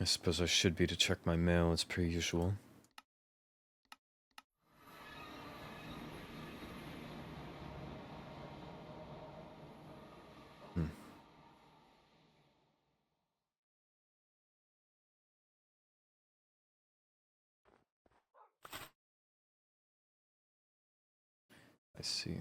I suppose I should be to check my mail as per usual. I see.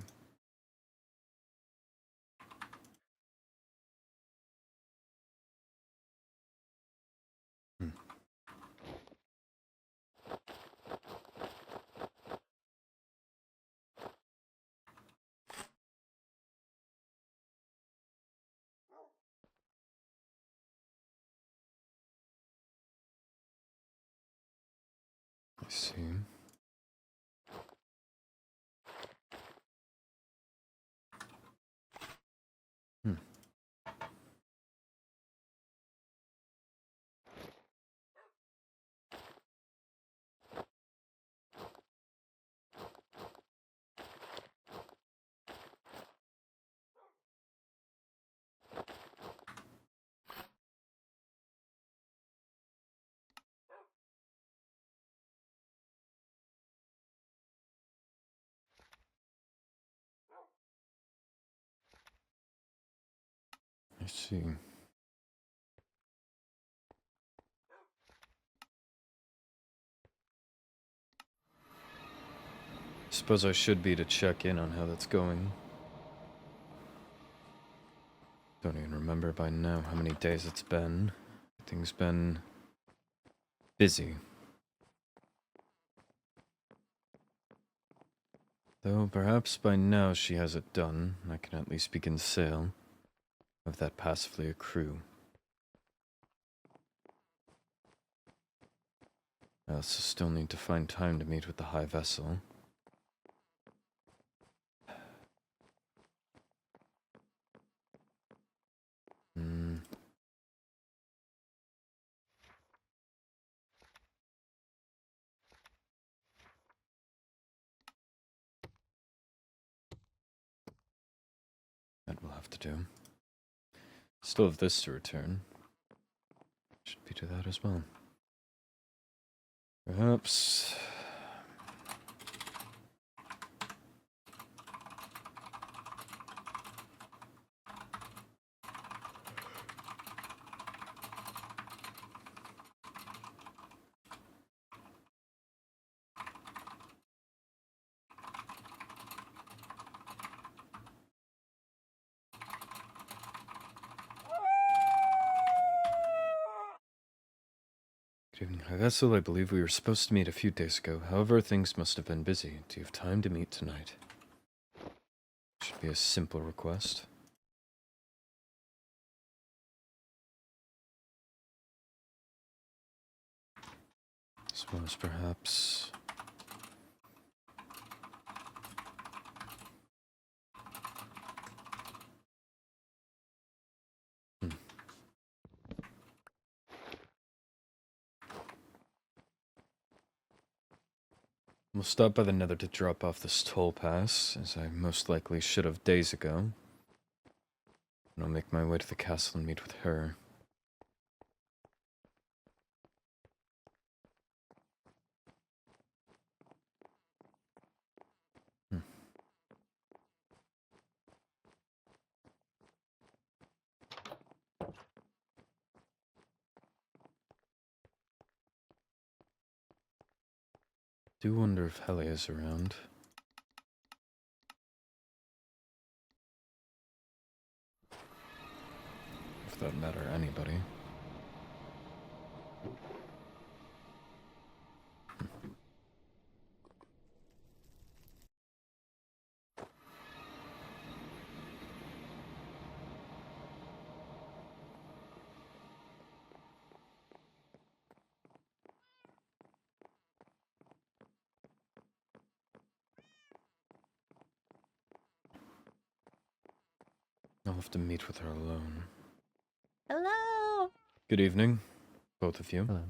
I see. I see. Suppose I should be to check in on how that's going. Don't even remember by now how many days it's been. Everything's been busy. Though perhaps by now she has it done, I can at least begin sail of that passively accrue. I also still need to find time to meet with the High Vessel. That will have to do. Still have this to return. Should be to that as well. Perhaps... Good evening, High Vessel. I believe we were supposed to meet a few days ago. However, things must have been busy. Do you have time to meet tonight? Should be a simple request. Suppose perhaps... We'll stop by the Nether to drop off this toll pass, as I most likely should have days ago. And I'll make my way to the castle and meet with her. Do wonder if Helia's around. For that matter, anybody. I'll have to meet with her alone. Hello! Good evening, both of you. Hello.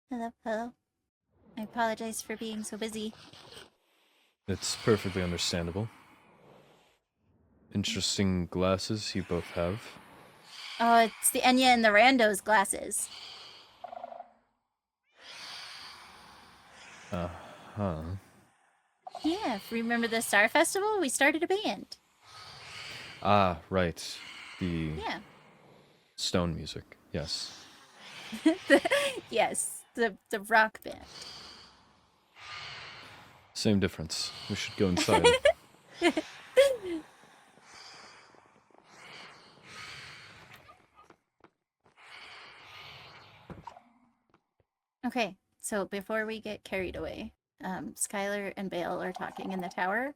Hello, hello. I apologize for being so busy. It's perfectly understandable. Interesting glasses you both have. Oh, it's the Enya and the Randos glasses. Uh-huh. Yeah, remember the Star Festival? We started a band. Ah, right. The Yeah. stone music. Yes. Yes, the rock band. Same difference. We should go inside. Okay, so before we get carried away, Skylar and Bale are talking in the tower.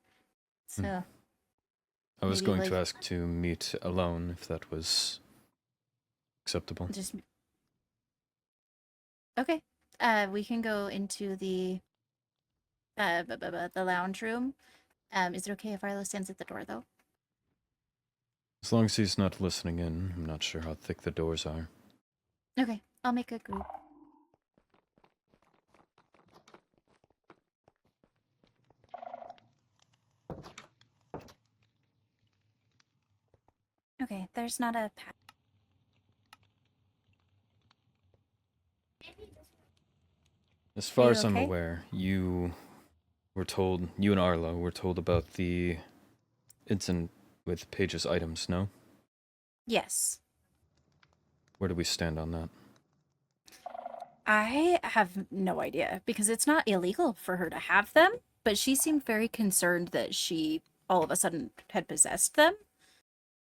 So I was maybe going like to ask to meet alone if that was acceptable. just okay. We can go into the the lounge room. Is it okay if Arlo stands at the door though? As long as he's not listening in, I'm not sure how thick the doors are. Okay, I'll make a group. Okay, there's not a As Are far you as I'm okay? aware, you and Arlo were told about the incident with Paige's items, no? Yes. Where do we stand on that? I have no idea because it's not illegal for her to have them, but she seemed very concerned that she all of a sudden had possessed them.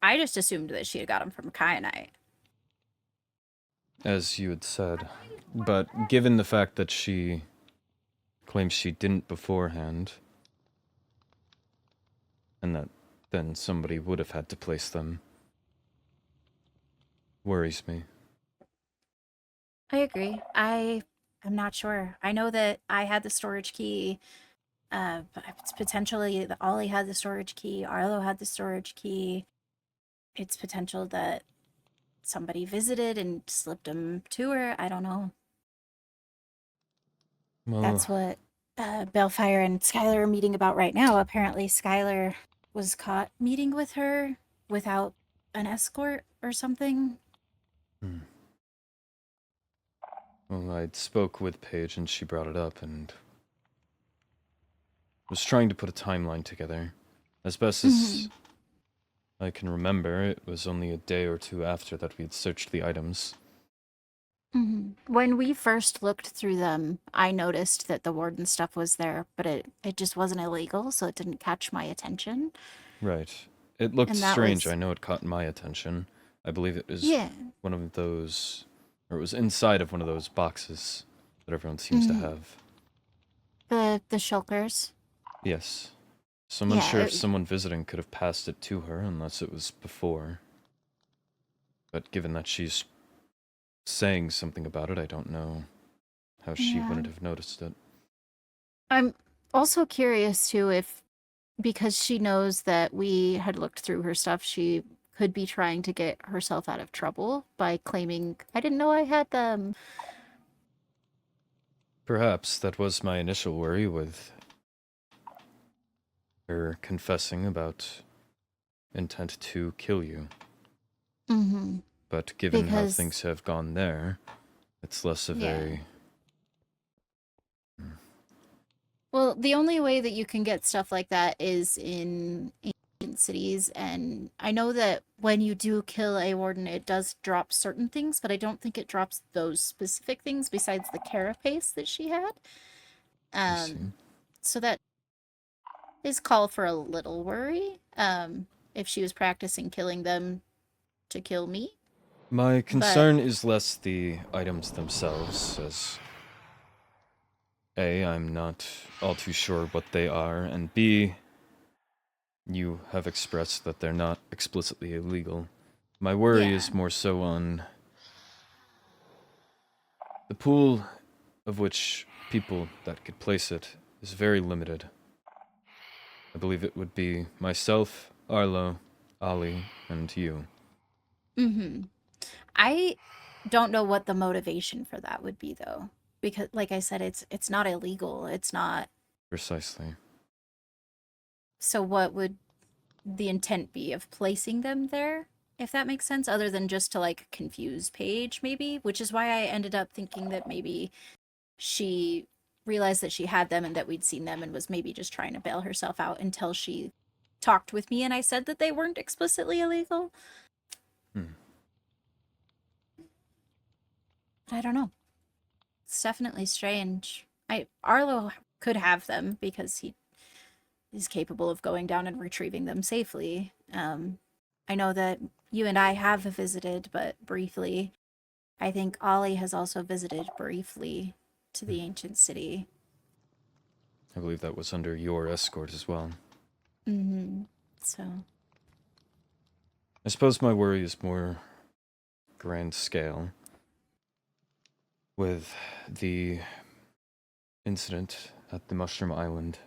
I just assumed that she had got them from Kyanite. As you had said. But given the fact that she claims she didn't beforehand, and that then somebody would have had to place them, worries me. I agree. I'm not sure. I know that I had the storage key. But it's potentially that Ollie had the storage key. Arlo had the storage key. It's potential that somebody visited and slipped them to her. I don't know. Well, That's what Bellfire and Skylar are meeting about right now. Apparently, Skylar was caught meeting with her without an escort or something. hmm. Well, I spoke with Paige and she brought it up and was trying to put a timeline together. As best as I can remember, it was only a day or two after that we had searched the items. When we first looked through them, I noticed that the warden stuff was there, but it just wasn't illegal, so it didn't catch my attention. Right. It looked And that strange, was, I know it caught my attention. I believe it was yeah. one of those, or it was inside of one of those boxes that everyone seems to have. The shulkers. Yes. So I'm Yeah, unsure if someone visiting could have passed it to her, unless it was before. But given that she's saying something about it, I don't know how she yeah. wouldn't have noticed it. I'm also curious too if because she knows that we had looked through her stuff, she could be trying to get herself out of trouble by claiming I didn't know I had them. Perhaps that was my initial worry with her confessing about intent to kill you. Mm-hmm. But given how Because things have gone there, it's less of yeah. a... Well, the only way that you can get stuff like that is in ancient cities, and I know that when you do kill a warden, it does drop certain things, but I don't think it drops those specific things besides the carapace that she had. I see. So that is call for a little worry. If she was practicing killing them to kill me, My but concern is less the items themselves, as A, I'm not all too sure what they are, and B, you have expressed that they're not explicitly illegal. My worry yeah, is more so on the pool of which people that could place it is very limited. I believe it would be myself, Arlo, Ali, and you. mm-hmm. I don't know what the motivation for that would be though, because like I said, it's not illegal. It's not. Precisely. So what would the intent be of placing them there? If that makes sense, other than just to like confuse Paige, maybe, which is why I ended up thinking that maybe she realized that she had them and that we'd seen them and was maybe just trying to bail herself out until she talked with me and I said that they weren't explicitly illegal. Hmm. But I don't know. It's definitely strange. Arlo could have them because he is capable of going down and retrieving them safely. I know that you and I have visited, but briefly. I think Ollie has also visited briefly to the ancient city. I believe that was under your escort as well. Mm-hmm. So. I suppose my worry is more grand scale. With the incident at the Mushroom Island.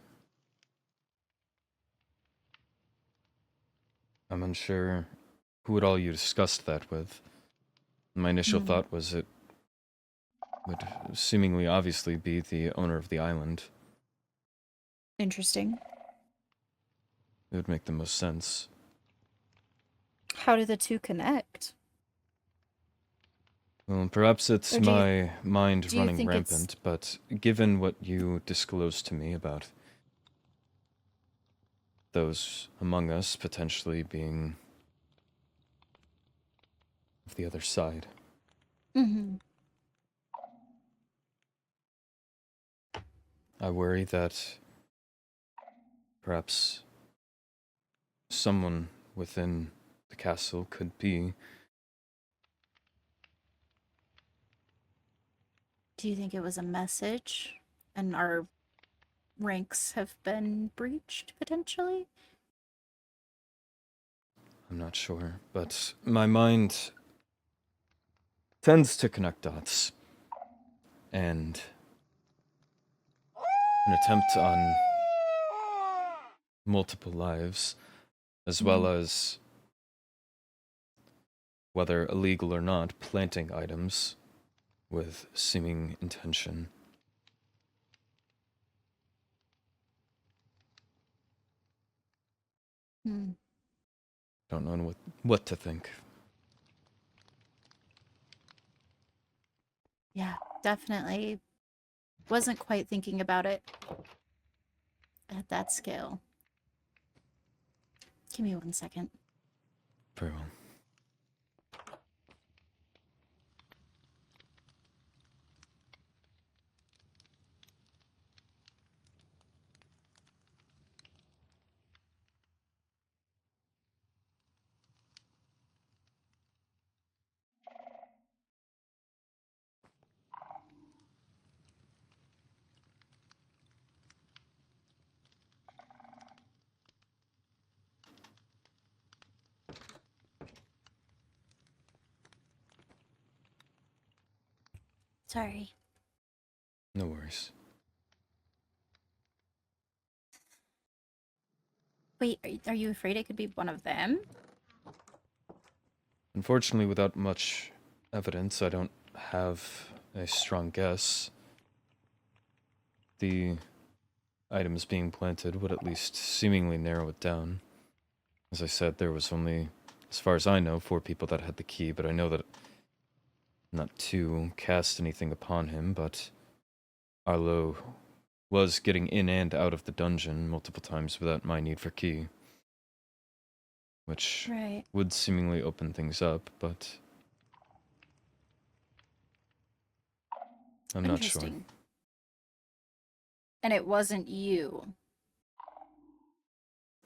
I'm unsure who at all you discussed that with. My initial thought was it would seemingly obviously be the owner of the island. Interesting. It would make the most sense. How do the two connect? Well, perhaps it's my mind do you running think rampant, but given what you disclosed to me about those among us potentially being of the other side, Mm-hmm. I worry that perhaps someone within the castle could be. Do you think it was a message and our ranks have been breached potentially? I'm not sure, but my mind tends to connect dots. And an attempt on multiple lives, as well as, whether illegal or not, planting items with seeming intention. Don't know what to think. Yeah, definitely. Wasn't quite thinking about it at that scale. Give me 1 second. Very well. Sorry. No worries. Wait, are you afraid it could be one of them? Unfortunately, without much evidence, I don't have a strong guess. The items being planted would at least seemingly narrow it down. As I said, there was only, as far as I know, 4 people that had the key, but I know that not to cast anything upon him, but Arlo was getting in and out of the dungeon multiple times without my need for key. Which would seemingly open things up, but I'm not sure. And it wasn't you.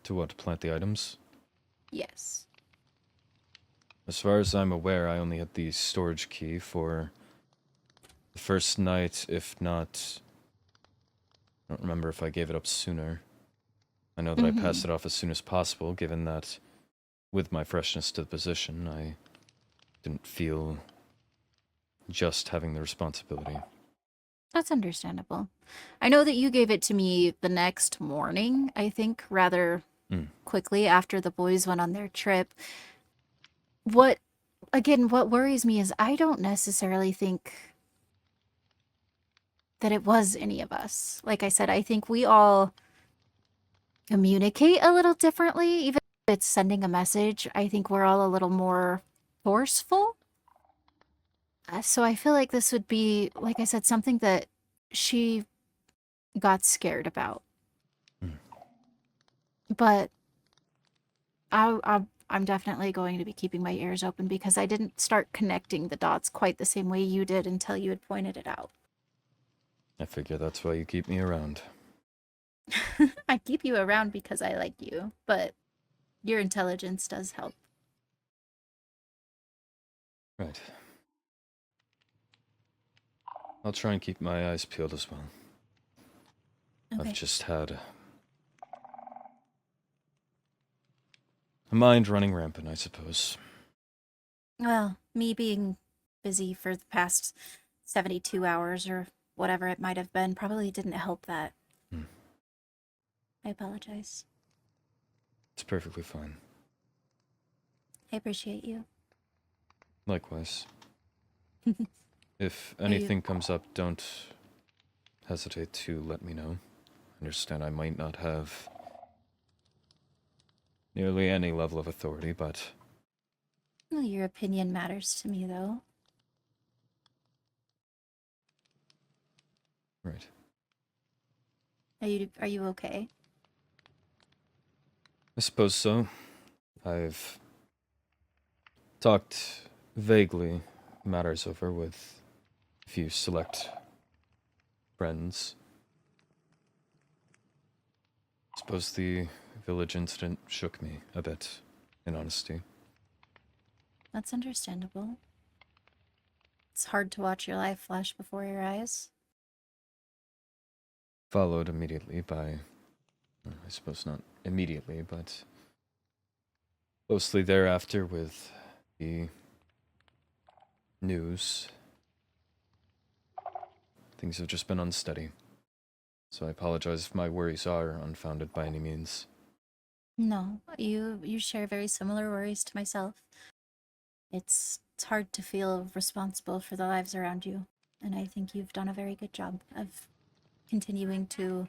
To what, plant the items? Yes. As far as I'm aware, I only had the storage key for the first night, if not... I don't remember if I gave it up sooner. I know that I passed it off as soon as possible, given that with my freshness to the position, I didn't feel just having the responsibility. That's understandable. I know that you gave it to me the next morning, I think, rather quickly after the boys went on their trip. What worries me is I don't necessarily think that it was any of us. Like I said, I think we all communicate a little differently. Even if it's sending a message, I think we're all a little more forceful. So I feel like this would be, like I said, something that she got scared about. Hmm. But I'm definitely going to be keeping my ears open because I didn't start connecting the dots quite the same way you did until you had pointed it out. I figure that's why you keep me around. I keep you around because I like you, but your intelligence does help. Right. I'll try and keep my eyes peeled as well. Okay. I've just had a mind running rampant, I suppose. Well, me being busy for the past 72 hours or whatever it might have been probably didn't help that. Hmm. I apologize. It's perfectly fine. I appreciate you. Likewise. If Are you anything comes up, don't hesitate to let me know. Understand I might not have nearly any level of authority, but well, your opinion matters to me though. right. Are you okay? I suppose so. I've talked vaguely matters over with a few select friends. Suppose the village incident shook me a bit, in honesty. That's understandable. It's hard to watch your life flash before your eyes. Followed immediately by, well, I suppose not immediately, but closely thereafter with the news. Things have just been unsteady. So I apologize if my worries are unfounded by any means. No, you share very similar worries to myself. It's hard to feel responsible for the lives around you, and I think you've done a very good job of continuing to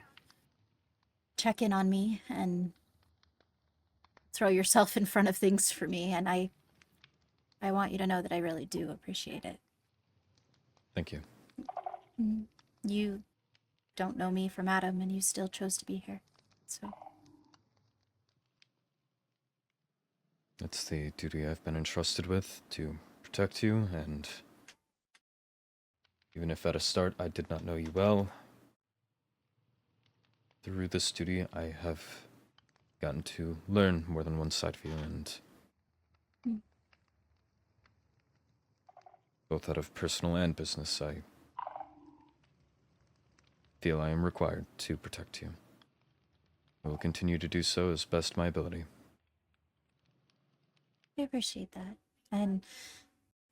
check in on me and throw yourself in front of things for me, and I want you to know that I really do appreciate it. Thank you. You don't know me from Adam, and you still chose to be here. So, It's the duty I've been entrusted with to protect you, and even if at a start I did not know you well, through this duty I have gotten to learn more than one side of you, and Mm. both out of personal and business, I feel I am required to protect you. I will continue to do so as best my ability. I appreciate that. And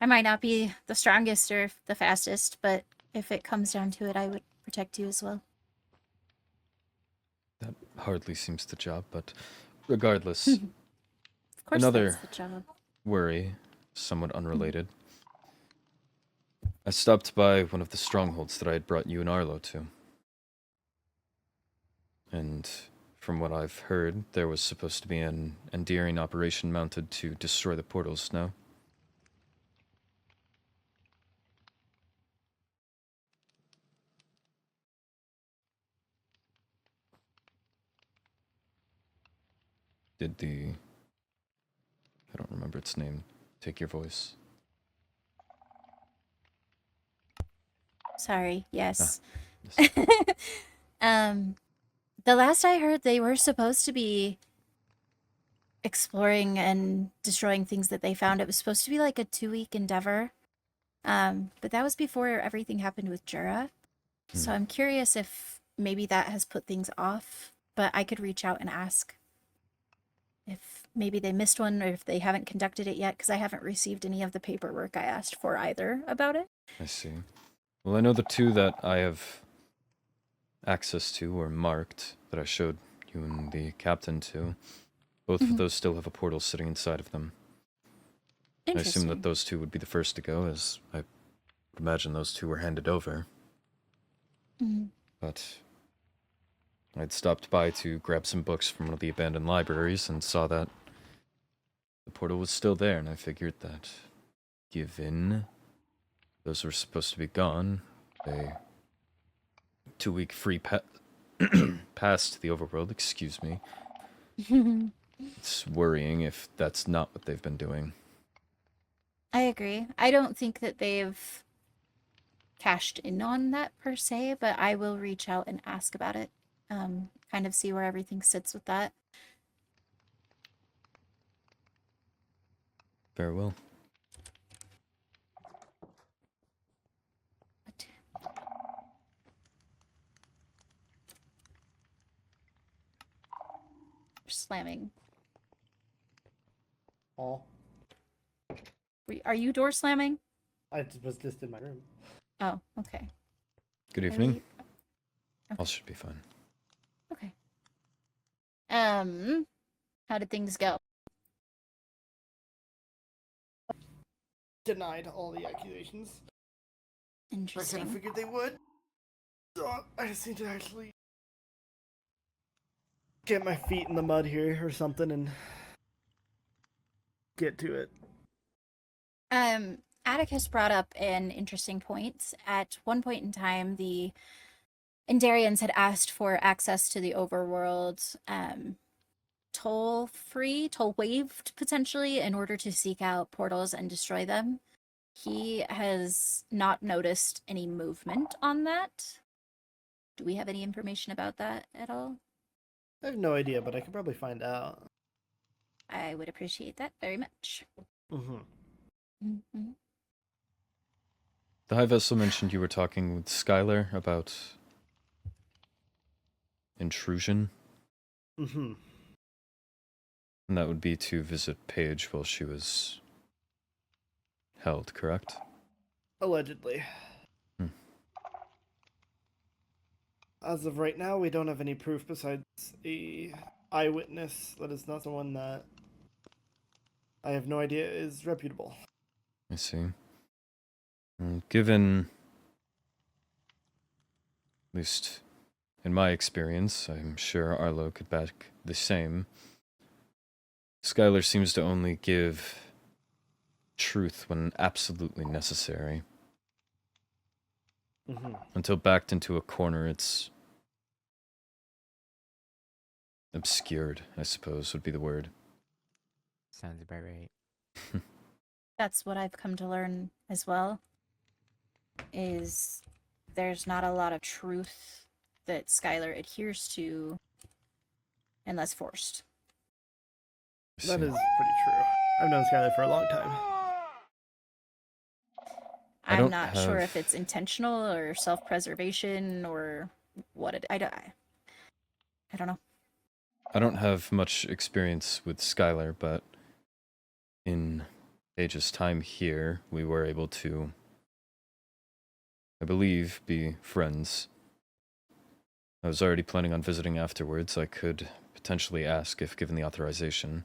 I might not be the strongest or the fastest, but if it comes down to it, I would protect you as well. That hardly seems the job, but regardless, Of course, that's another the job. worry, somewhat unrelated. I stopped by one of the strongholds that I had brought you and Arlo to. And from what I've heard, there was supposed to be an endearing operation mounted to destroy the portals, no? Did the... I don't remember its name. Take your voice. Sorry, Ah, yes. yes. um, the last I heard, they were supposed to be exploring and destroying things that they found. It was supposed to be like a 2-week endeavor. But that was before everything happened with Jura. So I'm curious if maybe that has put things off, but I could reach out and ask if maybe they missed one or if they haven't conducted it yet, because I haven't received any of the paperwork I asked for either about it. I see. Well, I know the two that I have access to or marked that I showed you and the captain to. Both of those still have a portal sitting inside of them. I assume that Interesting. those two would be the first to go, as I would imagine those two were handed over. Mhm. But I'd stopped by to grab some books from one of the abandoned libraries and saw that the portal was still there, and I figured that, given those were supposed to be gone, a 2-week free past the overworld, excuse me. It's worrying if that's not what they've been doing. I agree. I don't think that they've cashed in on that per se, but I will reach out and ask about it. Kind of see where everything sits with that. Very well. But slamming. Oh, Are you door slamming? I was just in my room. Oh, okay. Good Are evening. we- All should be fine. Okay. How did things go? Denied all the accusations. I kind Interesting. of figured they would. So I just need to actually get my feet in the mud here or something and get to it. Atticus brought up an interesting point. At one point in time, the Indarians had asked for access to the overworld, toll-free, toll-waived potentially, in order to seek out portals and destroy them. He has not noticed any movement on that. Do we have any information about that at all? I have no idea, but I could probably find out. I would appreciate that very much. Mm-hmm. Mm-hmm. The High Vessel mentioned you were talking with Skylar about intrusion, Mm-hmm. and that would be to visit Paige while she was held, correct? Allegedly. Hmm. As of right now, we don't have any proof besides a eyewitness that is not someone that I have no idea is reputable. I see. Given, at least in my experience, I'm sure Arlo could back the same. Skylar seems to only give truth when absolutely necessary. Mm-hmm. Until backed into a corner, it's obscured, I suppose, would be the word. Sounds about right. That's what I've come to learn as well, is there's not a lot of truth that Skylar adheres to unless forced. I That see. is pretty true. I've known Skylar for a long time. I I'm don't not sure have- if it's intentional or self-preservation or what it. I don't know. I don't have much experience with Skylar, but in Paige's time here, we were able to, I believe, be friends. I was already planning on visiting afterwards. I could potentially ask if given the authorization,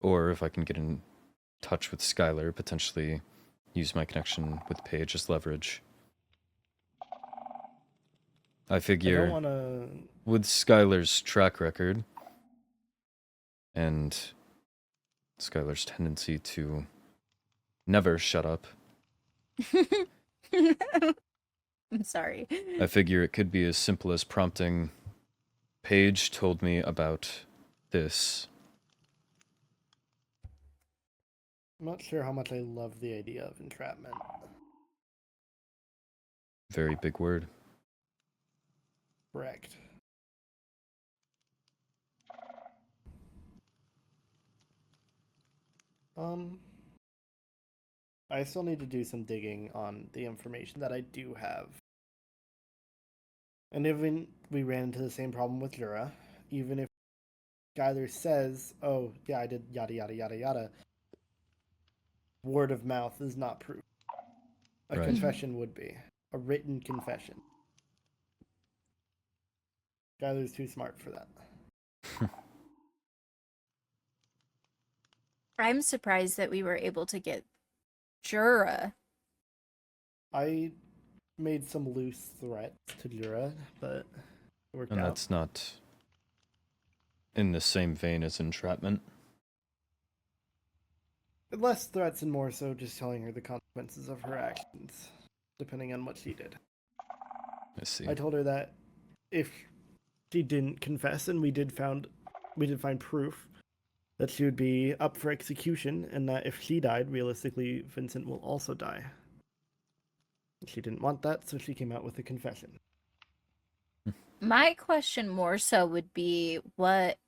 or if I can get in touch with Skylar, potentially use my connection with Paige as leverage. I I figure don't want to. with Skylar's track record and Skylar's tendency to never shut up, I'm sorry. I figure it could be as simple as prompting, Paige told me about this. I'm not sure how much I love the idea of entrapment. Very big word. Correct. I still need to do some digging on the information that I do have. And even we ran into the same problem with Jura, even if Skylar says, "Oh, yeah, I did yada yada yada yada," word of mouth is not proof. A Right. confession would be a written confession. Skylar's too smart for that. I'm surprised that we were able to get Jura. I made some loose threats to Jura, but it worked And out. that's not in the same vein as entrapment. Less threats and more so just telling her the consequences of her actions, depending on what she did. I see. I told her that if she didn't confess, and we did find proof that she would be up for execution, and that if she died, realistically, Vincent will also die. She didn't want that, so she came out with a confession. My question more so would be what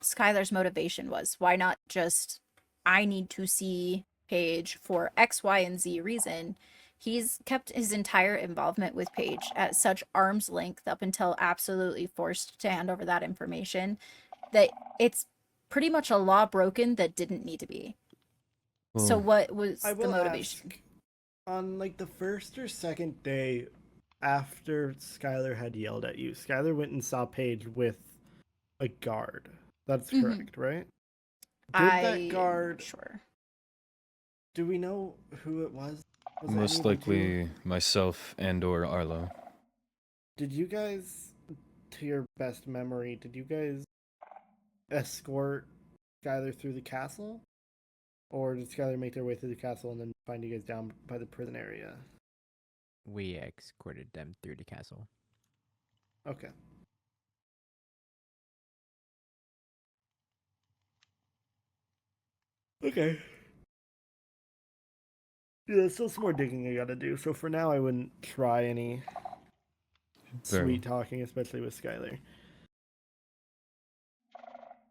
Skylar's motivation was. Why not just, I need to see Paige for X, Y, and Z reason? He's kept his entire involvement with Paige at such arm's length up until absolutely forced to hand over that information that it's pretty much a law broken that didn't need to be. So Well, what was I the will motivation? ask, on like the first or second day after Skylar had yelled at you, Skylar went and saw Paige with a guard. That's Mhm. correct, right? Did I that am guard? not sure. Do we know who it was? Was it any most of the two? likely myself and or Arlo. Did you guys, to your best memory, did you guys escort Skylar through the castle? Or did Skylar make their way through the castle and then find you guys down by the prison area? We escorted them through the castle. Okay. Okay. Yeah, there's still some more digging I gotta do. So for now, I wouldn't try any Very sweet talking, especially with Skylar.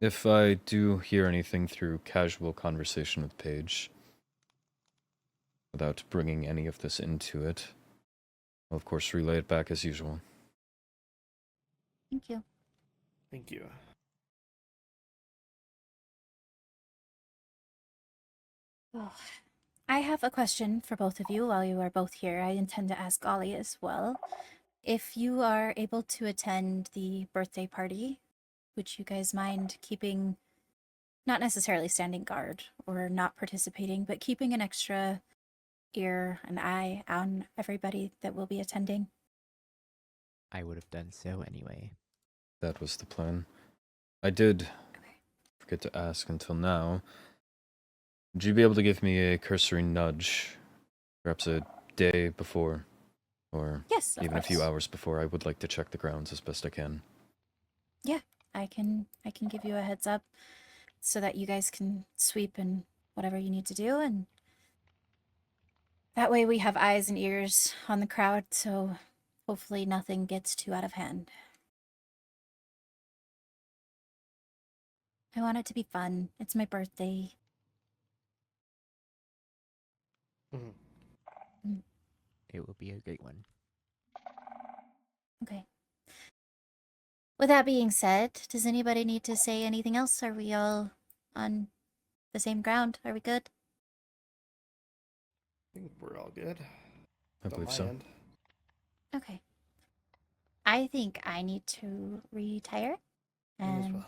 If I do hear anything through casual conversation with Paige, without bringing any of this into it, I'll of course relay it back as usual. Thank you. Thank you. Oh, I have a question for both of you while you are both here. I intend to ask Ollie as well. If you are able to attend the birthday party, would you guys mind keeping, not necessarily standing guard or not participating, but keeping an extra ear and eye on everybody that will be attending? I would have done so anyway. That was the plan. I did Okay. forget to ask until now. Would you be able to give me a cursory nudge, perhaps a day before, or Yes, of even a few course. hours before? I would like to check the grounds as best I can. Yeah, I can give you a heads up so that you guys can sweep and whatever you need to do, and that way we have eyes and ears on the crowd, so hopefully nothing gets too out of hand. I want it to be fun. It's my birthday. Mhm. It will be a great one. Okay. With that being said, does anybody need to say anything else? Are we all on the same ground? Are we good? I think we're all good. I On believe my so. end. Okay. I think I need to retire, Me as well.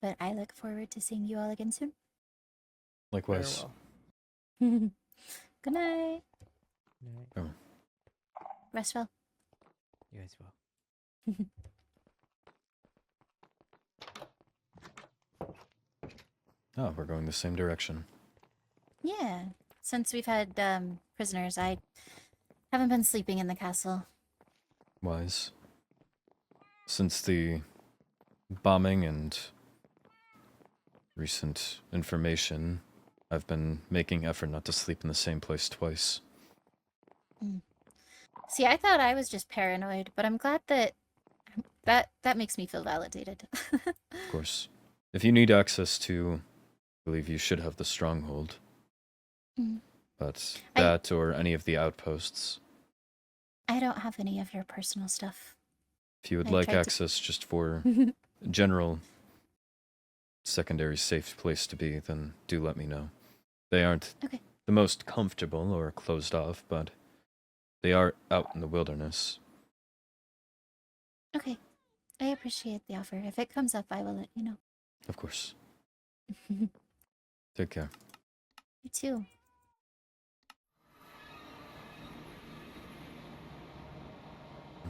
but I look forward to seeing you all again soon. Likewise. Farewell. Good night. No, Oh, Rest well. you as well. oh, we're going the same direction. Yeah. Since we've had prisoners, I haven't been sleeping in the castle. Wise. Since the bombing and recent information, I've been making effort not to sleep in the same place twice. See, I thought I was just paranoid, but I'm glad that that makes me feel validated. Of course. If you need access to, I believe you should have the stronghold. Mm. But I- that or any of the outposts. I don't have any of your personal stuff. If you would I like tried to- access just for general secondary safe place to be, then do let me know. They aren't Okay. the most comfortable or closed off, but they are out in the wilderness. Okay. I appreciate the offer. If it comes up, I will let you know. Of course. You Take care. too.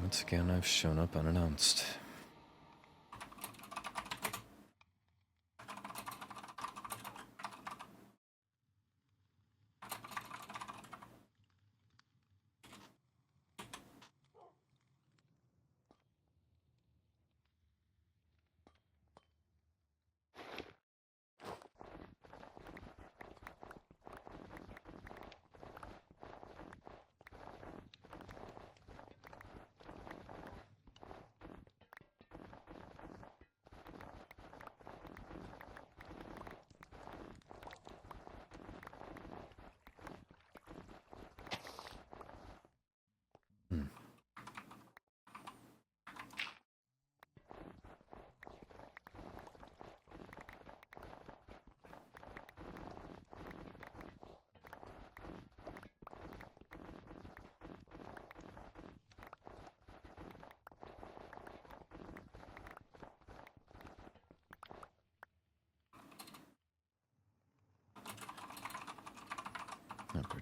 Once again, I've shown up unannounced.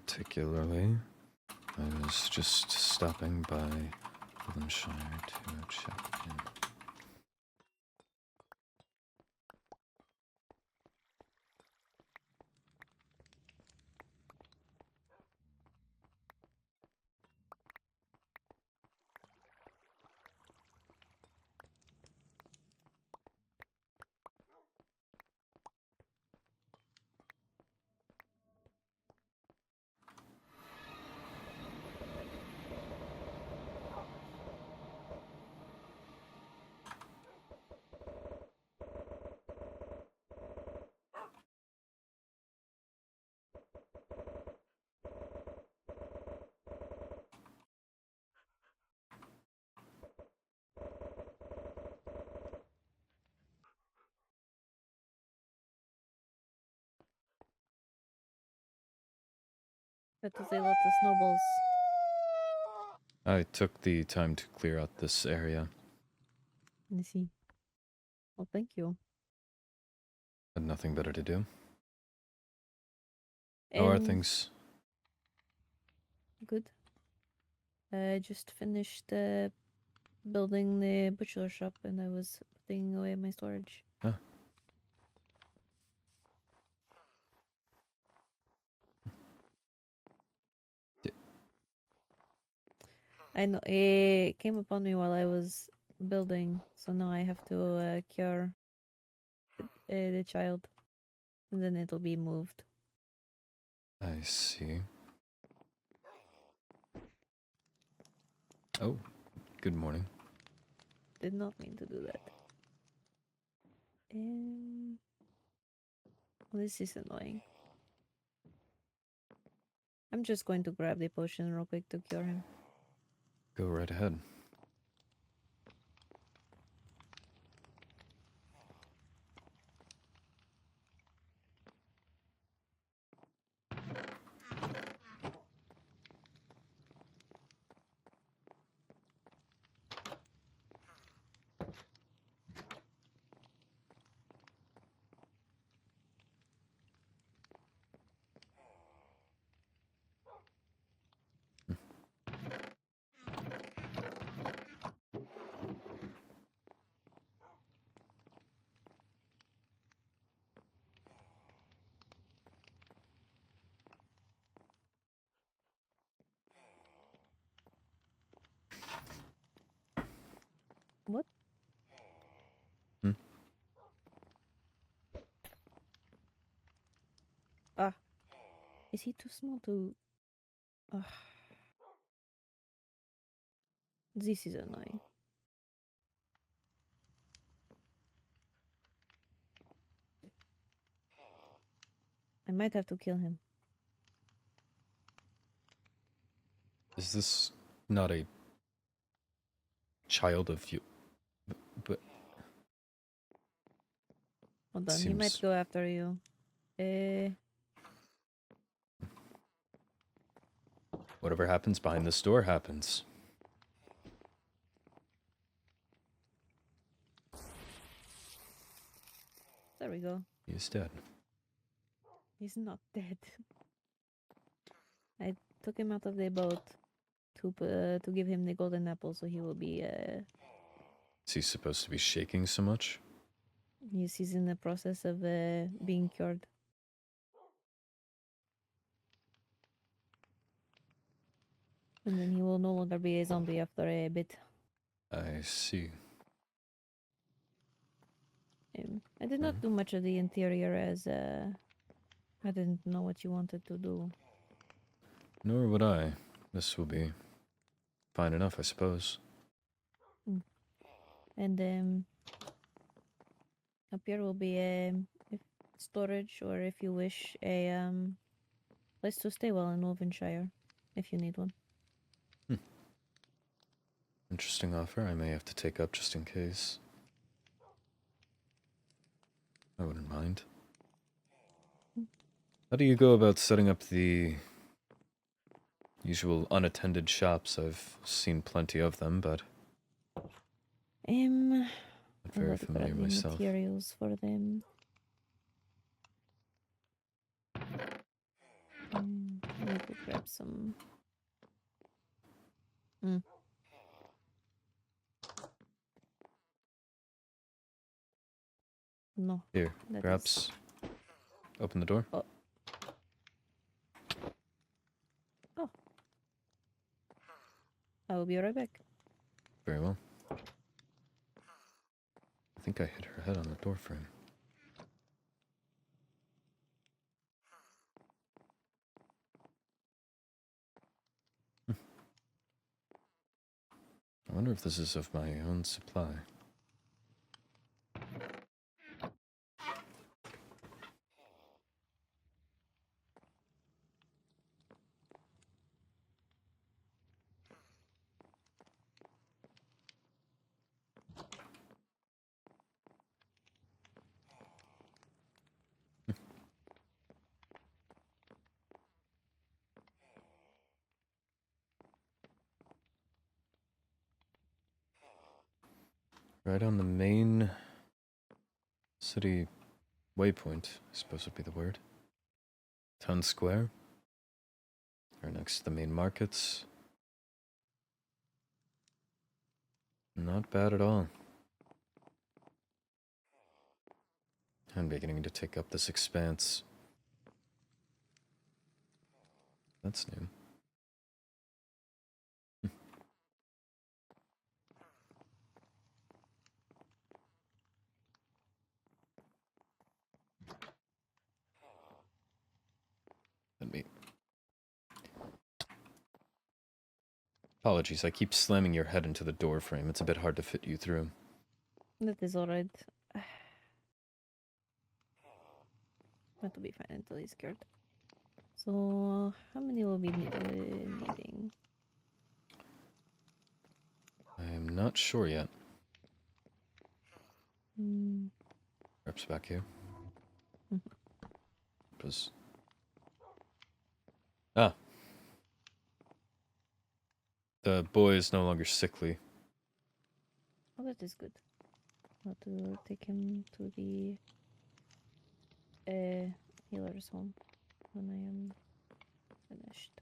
particularly. I was just stopping by Linshire to check in. That was a lot of snowballs. I took the time to clear out this area. I see. Well, thank you. Had nothing better to do. How are Um, things? Good. I just finished building the butcher shop and I was putting away my storage. Huh. I know it came upon me while I was building, so now I have to cure the child, and then it'll be moved. I see. Oh, good morning. Did not mean to do that. Well, this is annoying. I'm just going to grab the potion real quick to cure him. Go right ahead. What? Hmm? Ah. Is he too small to... Ugh. This is annoying. I might have to kill him. Is this not a child of you? But Hold on, he might seems go after you. whatever happens behind this door happens. There we go. He's dead. He's not dead. I took him out of the boat to give him the golden apple, so he will be. Is he supposed to be shaking so much? He's in the process of being cured. And then he will no longer be a zombie after a bit. I see. I did not do much of the interior as I didn't know what you wanted to do. Nor would I. This will be fine enough, I suppose. And up here will be a storage, or if you wish, a place to stay while in Wolvenshire, if you need one. Interesting offer. I may have to take up just in case. I wouldn't mind. How do you go about setting up the usual unattended shops? I've seen plenty of them, but not I'll very have to familiar grab the myself. materials for them. Let me grab some. Mm. No. Here, that is- perhaps open the door. Oh. I will be right back. Very well. I think I hit her head on the door frame. I wonder if this is of my own supply. Right on the main city waypoint, I suppose would be the word. Town square. Or next to the main markets. Not bad at all. I'm beginning to take up this expanse. That's new. Let me... Apologies, I keep slamming your head into the door frame. It's a bit hard to fit you through. That is alright. That'll be fine until he's cured. So, how many will be needing? I'm not sure yet. Hmm. Perhaps back here. It was... Ah. The boy is no longer sickly. Oh, that is good. I'll have to take him to the healer's home when I am finished.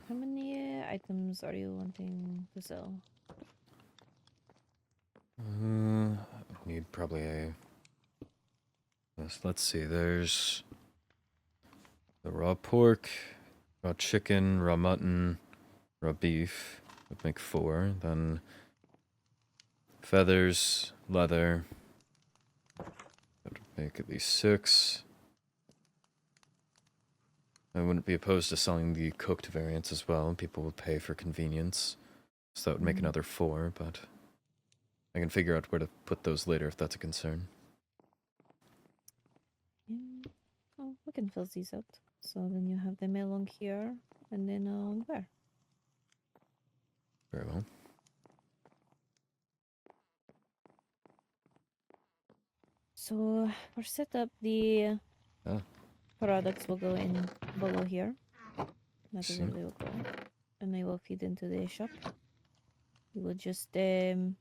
How many items are you wanting to sell? I need probably a... Yes, let's see, there's... the raw pork, raw chicken, raw mutton, raw beef. Would make 4. Then... feathers, leather. That would make at least 6. I wouldn't be opposed to selling the cooked variants as well. People would pay for convenience. So that would make another 4, but... I can figure out where to put those later if that's a concern. Yeah. Oh, we can fill these out. So then you have them along here and then along there. Very well. So for setup, the Ah. products will go in below here. That is See. where they will go. And they will feed into the shop. We will just see.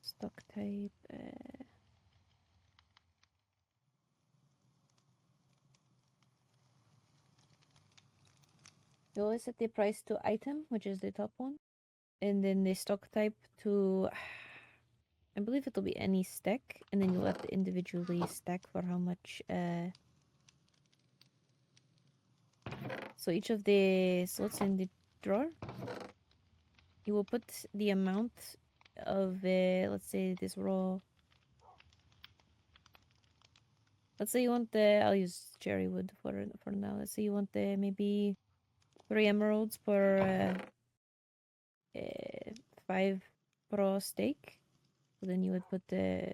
Stock type. You always set the price to item, which is the top one, and then the stock type to, I believe it'll be any stack, and then you'll have to individually stack for how much. So each of the slots in the drawer, you will put the amount of, let's say, this raw. Let's say you want the. I'll use cherry wood for now. Let's say you want the maybe 3 emeralds per 5 raw steak. So then you would put the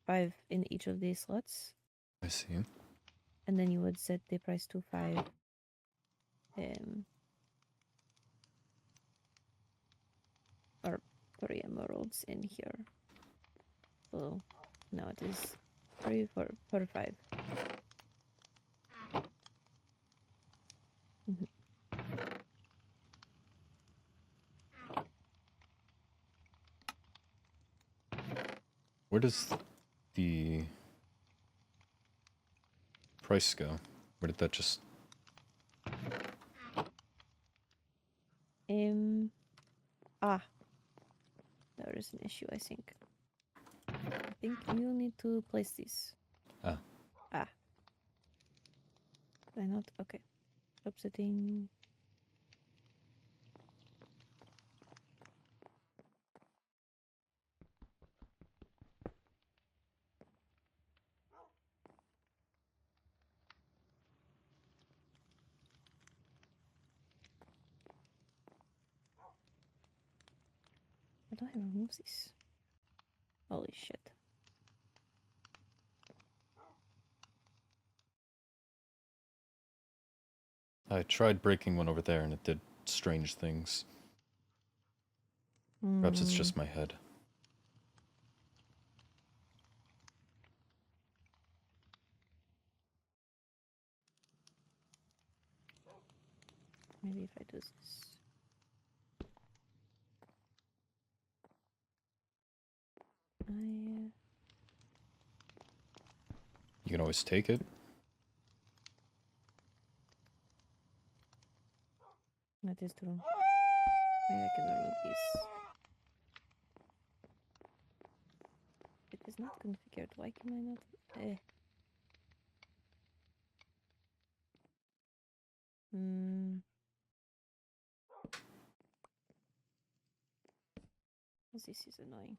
5 in each of these slots. I see. And then you would set the price to 5. Or 3 emeralds in here. So now it is 3 for 5. Where does the price go? Where did that just... Ah, there is an issue, I think. I think you need to place this. Ah. Ah. Did I not? Okay. Stop setting. How do I remove this? Holy shit. I tried breaking one over there and it did strange things. Perhaps it's just my head. Maybe if I do this. You can always take it. That is true. Maybe I can remove this. It is not configured. Why can I not? This is annoying.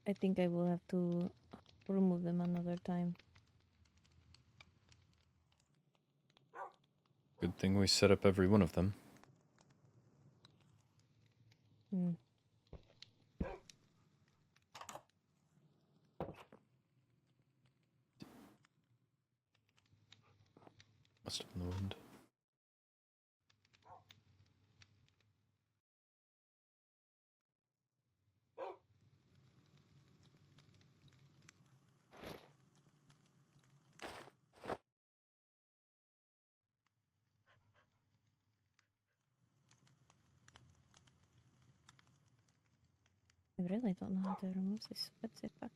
I think I will have to remove them another time. Good thing we set up every one of them. Must have been the wind. I really don't know how to remove this. What the fuck?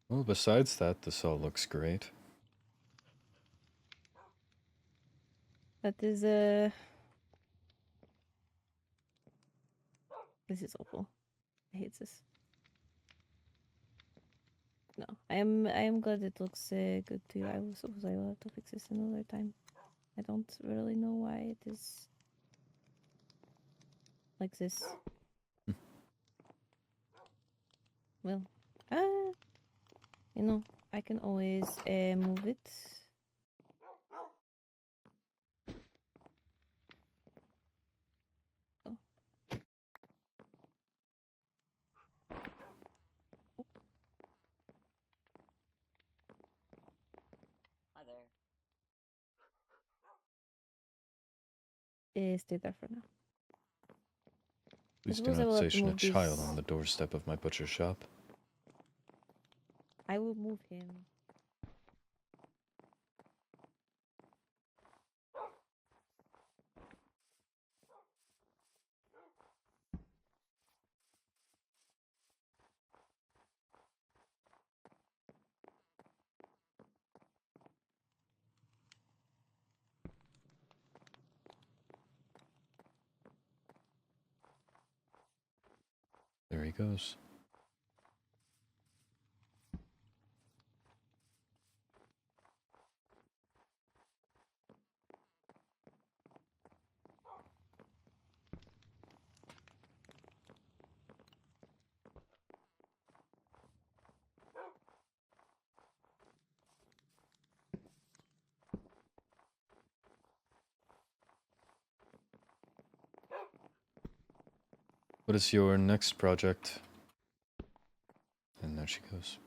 Well, besides that, this all looks great. That is This is awful. I hate this. No, I am glad it looks good to you. I suppose I will have to fix this another time. I don't really know why it is like this. Well, you know, I can always move it. Oh. Hi there. Stay there for now. Please do suppose I not will have to station a move child these- on the doorstep of my butcher shop. I will move him. There he goes. What is your next project? And there she goes.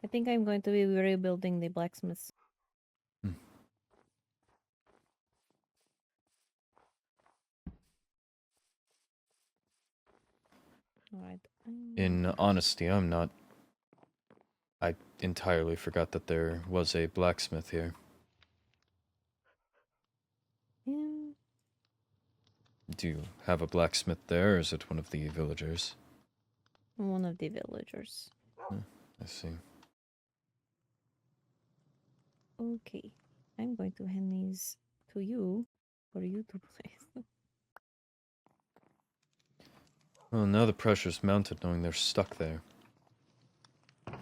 I think I'm going to be rebuilding the blacksmiths. Hmm. Alright. In honesty, I entirely forgot that there was a blacksmith here. Yeah. Do you have a blacksmith there, or is it one of the villagers? One of the villagers. I see. Okay. I'm going to hand these to you for you to place. Well, now the pressure's mounted knowing they're stuck there.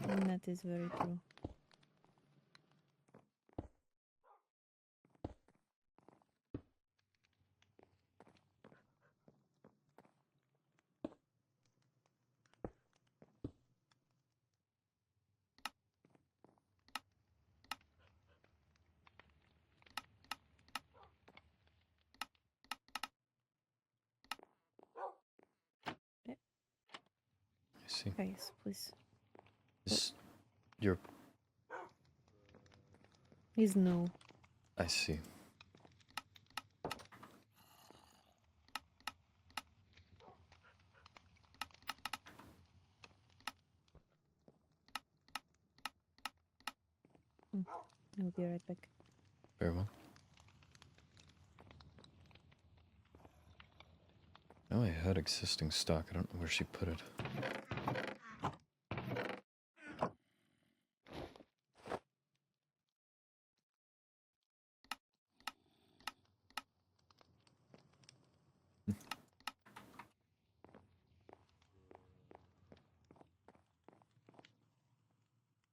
And that is very true. I see. Guys, please. Is your... Please no. I see. I'll be right back. Very well. Oh, I had existing stock. I don't know where she put it.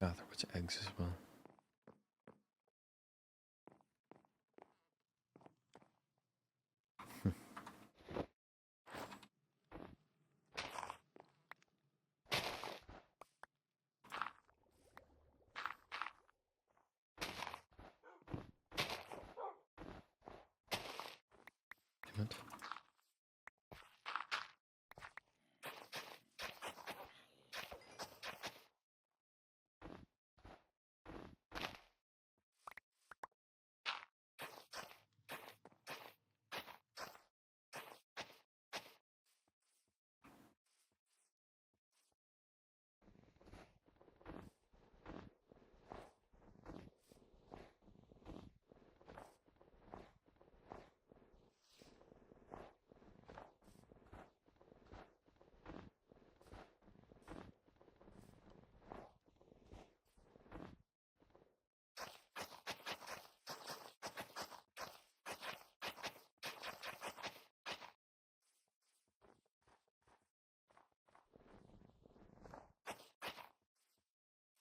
Ah, there was eggs as well. Damn it.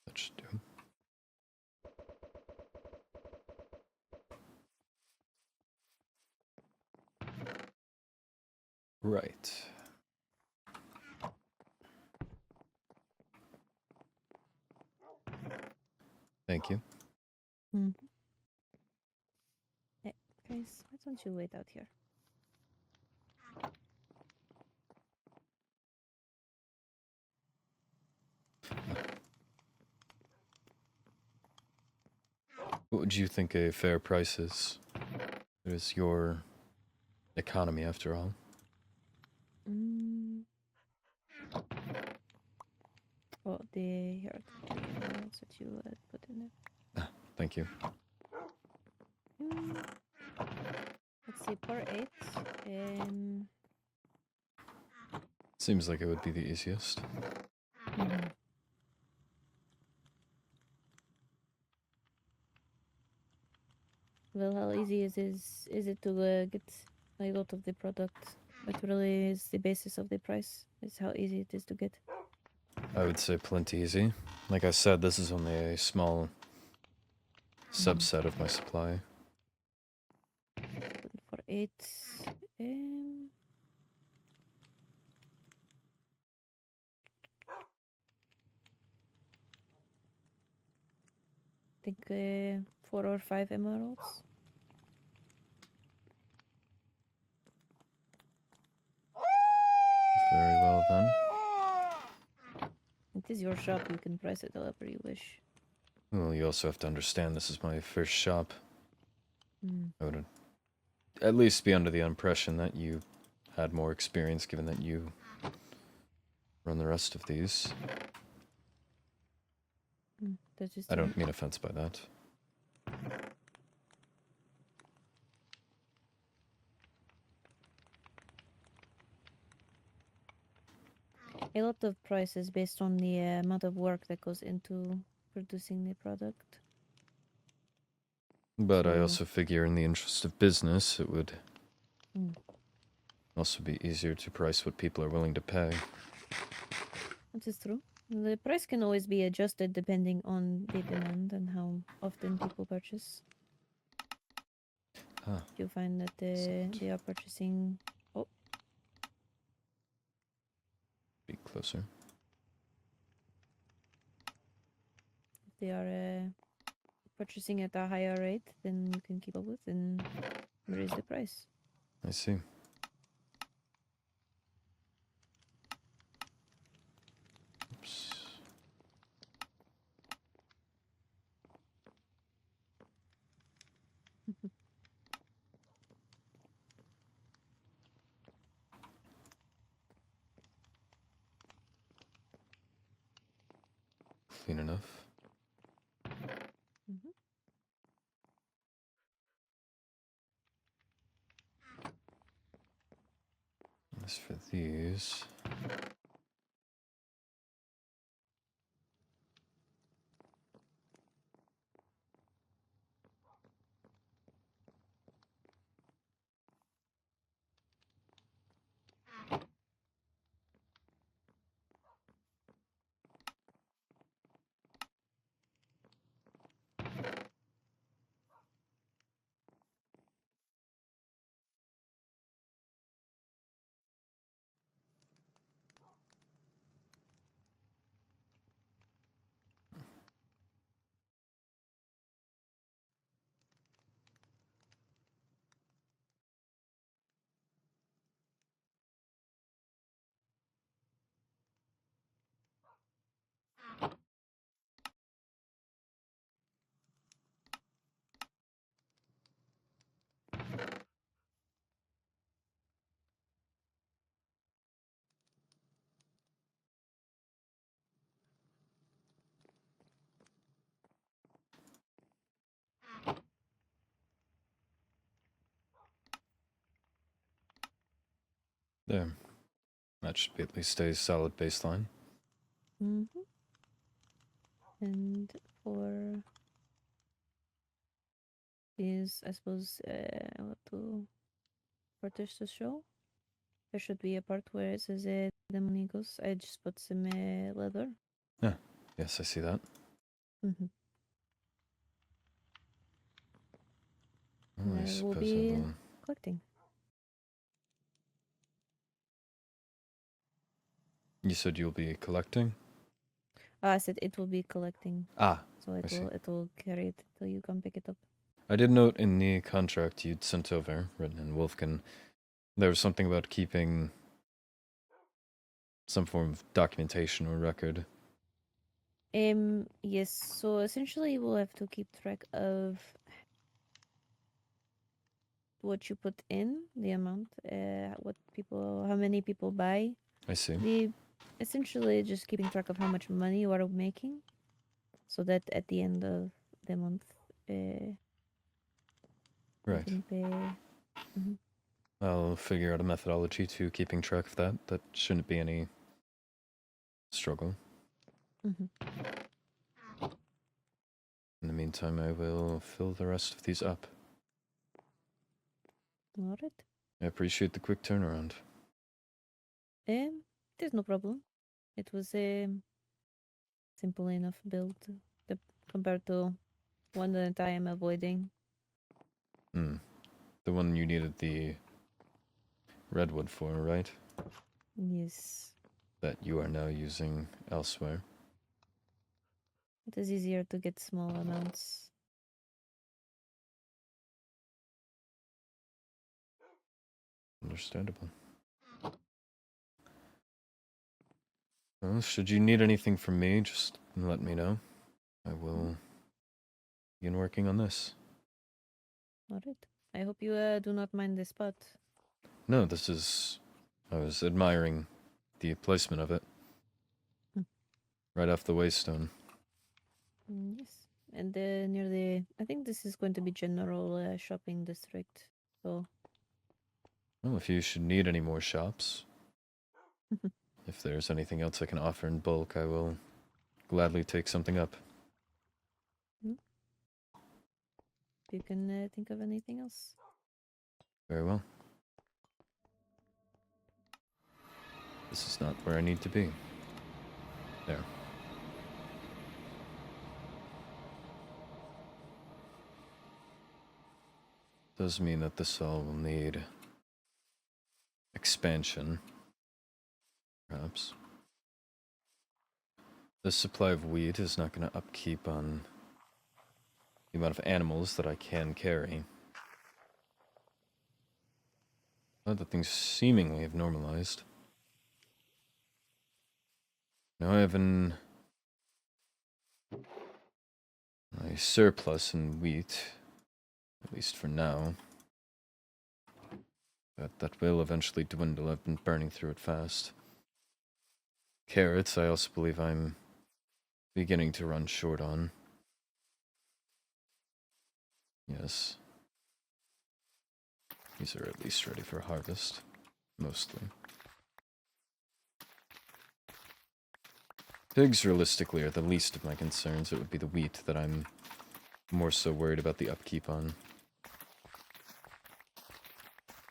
That should do. Right. Thank you. Guys, why don't you wait out here? What would you think a fair price is? What is your economy after all. Mm. Oh, here are the emeralds that you put in there. Thank you. Mm. Let's see, per 8. Seems like it would be the easiest. Mhm. Well, how easy is it to get a lot of the product? What really is the basis of the price? Is how easy it is to get. I would say plenty easy. Like I said, this is only a small subset of my supply. For 8. Um, I think 4 or 5 emeralds. Very well then. It is your shop. You can price it however you wish. Well, you also have to understand this is my first shop. Mm. I would at least be under the impression that you had more experience given that you run the rest of these. That is I true. don't mean offense by that. A lot of prices based on the amount of work that goes into producing the product. But I So- also figure in the interest of business, it would Mm. also be easier to price what people are willing to pay. That is true. The price can always be adjusted depending on the demand and how often people purchase. Ah, If you find that they are purchasing, be closer. if they are purchasing at a higher rate than you can keep up with, then raise the price. I see. Oops. Clean enough. Mhm. As for these, there. That should be at least a solid baseline. Mhm. And for these, I suppose I want to further to show. There should be a part where it says the money goes. I just put some leather. Yes, I see that. Mm-hmm. Well, I Will suppose I be will. collecting. You said you'll be collecting? I said it will be collecting, Ah, so I see. it will carry it till you come pick it up. I did note in the contract you'd sent over, written in Wolfkin, there was something about keeping some form of documentation or record. Yes. So essentially, we'll have to keep track of what you put in, the amount, how many people buy. I see. The essentially just keeping track of how much money you are making, so that at the end of the month, you Right. can pay. Mhm. I'll figure out a methodology to keeping track of that. That shouldn't be any struggle. Mhm. In the meantime, I will fill the rest of these up. All right. I appreciate the quick turnaround. There's no problem. It was a simple enough build compared to one that I am avoiding. The one you needed the redwood for, right? Yes. That you are now using elsewhere. It is easier to get small amounts. Understandable. Well, should you need anything from me, just let me know. I will begin working on this. All right. I hope you do not mind the spot. No, I was admiring the placement of it. Hmm. Right off the waystone. Yes. And near I think this is going to be general shopping district. So, Well, if you should need any more shops, if there's anything else I can offer in bulk, I will gladly take something up. if you can think of anything else. Very well. This is not where I need to be. There. Does mean that this all will need expansion, perhaps. The supply of wheat is not going to upkeep on the amount of animals that I can carry. Now that things seemingly have normalized. Now I have a surplus in wheat, at least for now. But that will eventually dwindle. I've been burning through it fast. Carrots, I also believe I'm beginning to run short on. Yes. These are at least ready for harvest. Mostly. Pigs, realistically, are the least of my concerns. It would be the wheat that I'm more so worried about the upkeep on.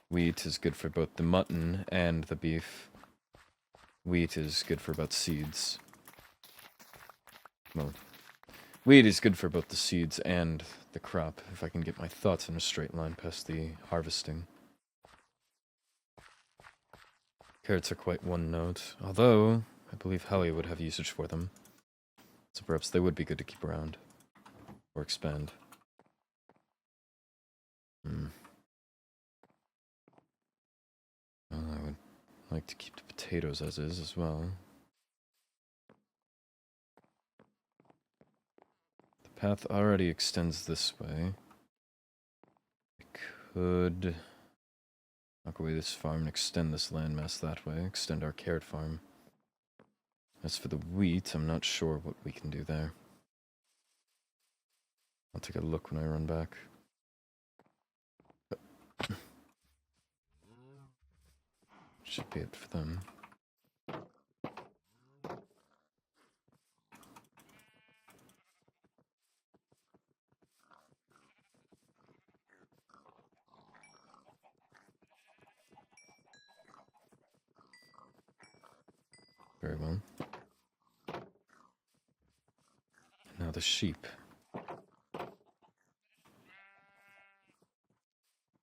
Wheat is good for both the mutton and the beef. Wheat is good for about seeds. Well, wheat is good for both the seeds and the crop, if I can get my thoughts in a straight line past the harvesting. Carrots are quite one note, although I believe Helly would have usage for them. So perhaps they would be good to keep around. Or expand. Well, I would like to keep the potatoes as well. The path already extends this way. I could knock away this farm and extend this landmass that way, extend our carrot farm. As for the wheat, I'm not sure what we can do there. I'll take a look when I run back. Should be it for them. Very well. Now the sheep.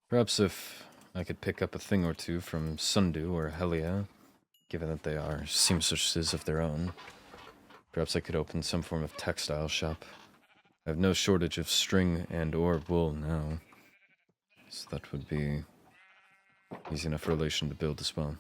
Perhaps if I could pick up a thing or two from Sundu or Helia, given that they are seamstresses of their own, perhaps I could open some form of textile shop. I have no shortage of string and or wool now, so that would be easy enough relation to build as well.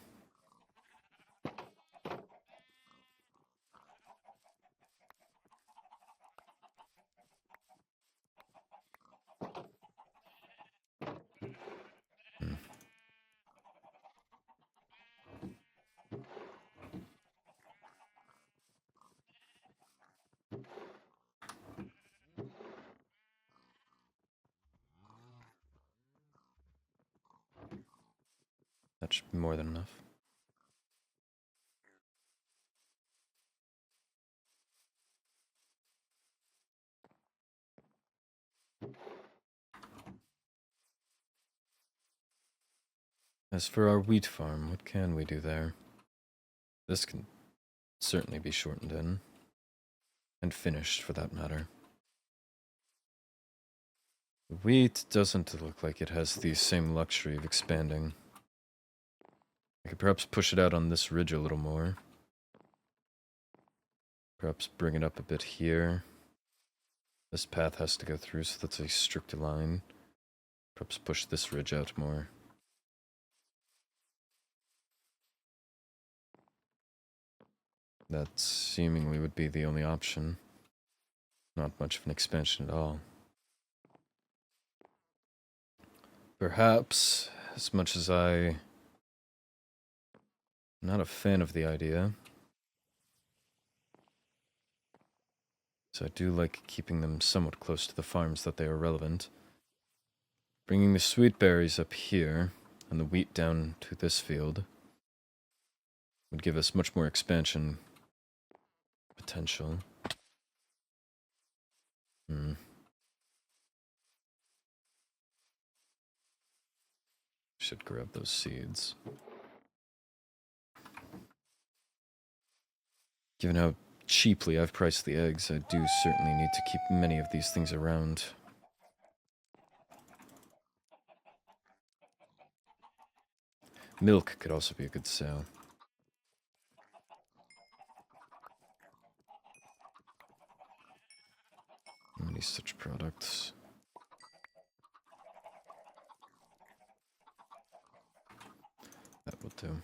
That should be more than enough. As for our wheat farm, what can we do there? This can certainly be shortened in. And finished, for that matter. The wheat doesn't look like it has the same luxury of expanding. I could perhaps push it out on this ridge a little more. Perhaps bring it up a bit here. This path has to go through, so that's a strict line. Perhaps push this ridge out more. That seemingly would be the only option. Not much of an expansion at all. Perhaps, as much as I'm not a fan of the idea, so I do like keeping them somewhat close to the farms that they are relevant. Bringing the sweet berries up here, and the wheat down to this field, would give us much more expansion potential. Should grab those seeds. Given how cheaply I've priced the eggs, I do certainly need to keep many of these things around. Milk could also be a good sale. Many such products. That will do.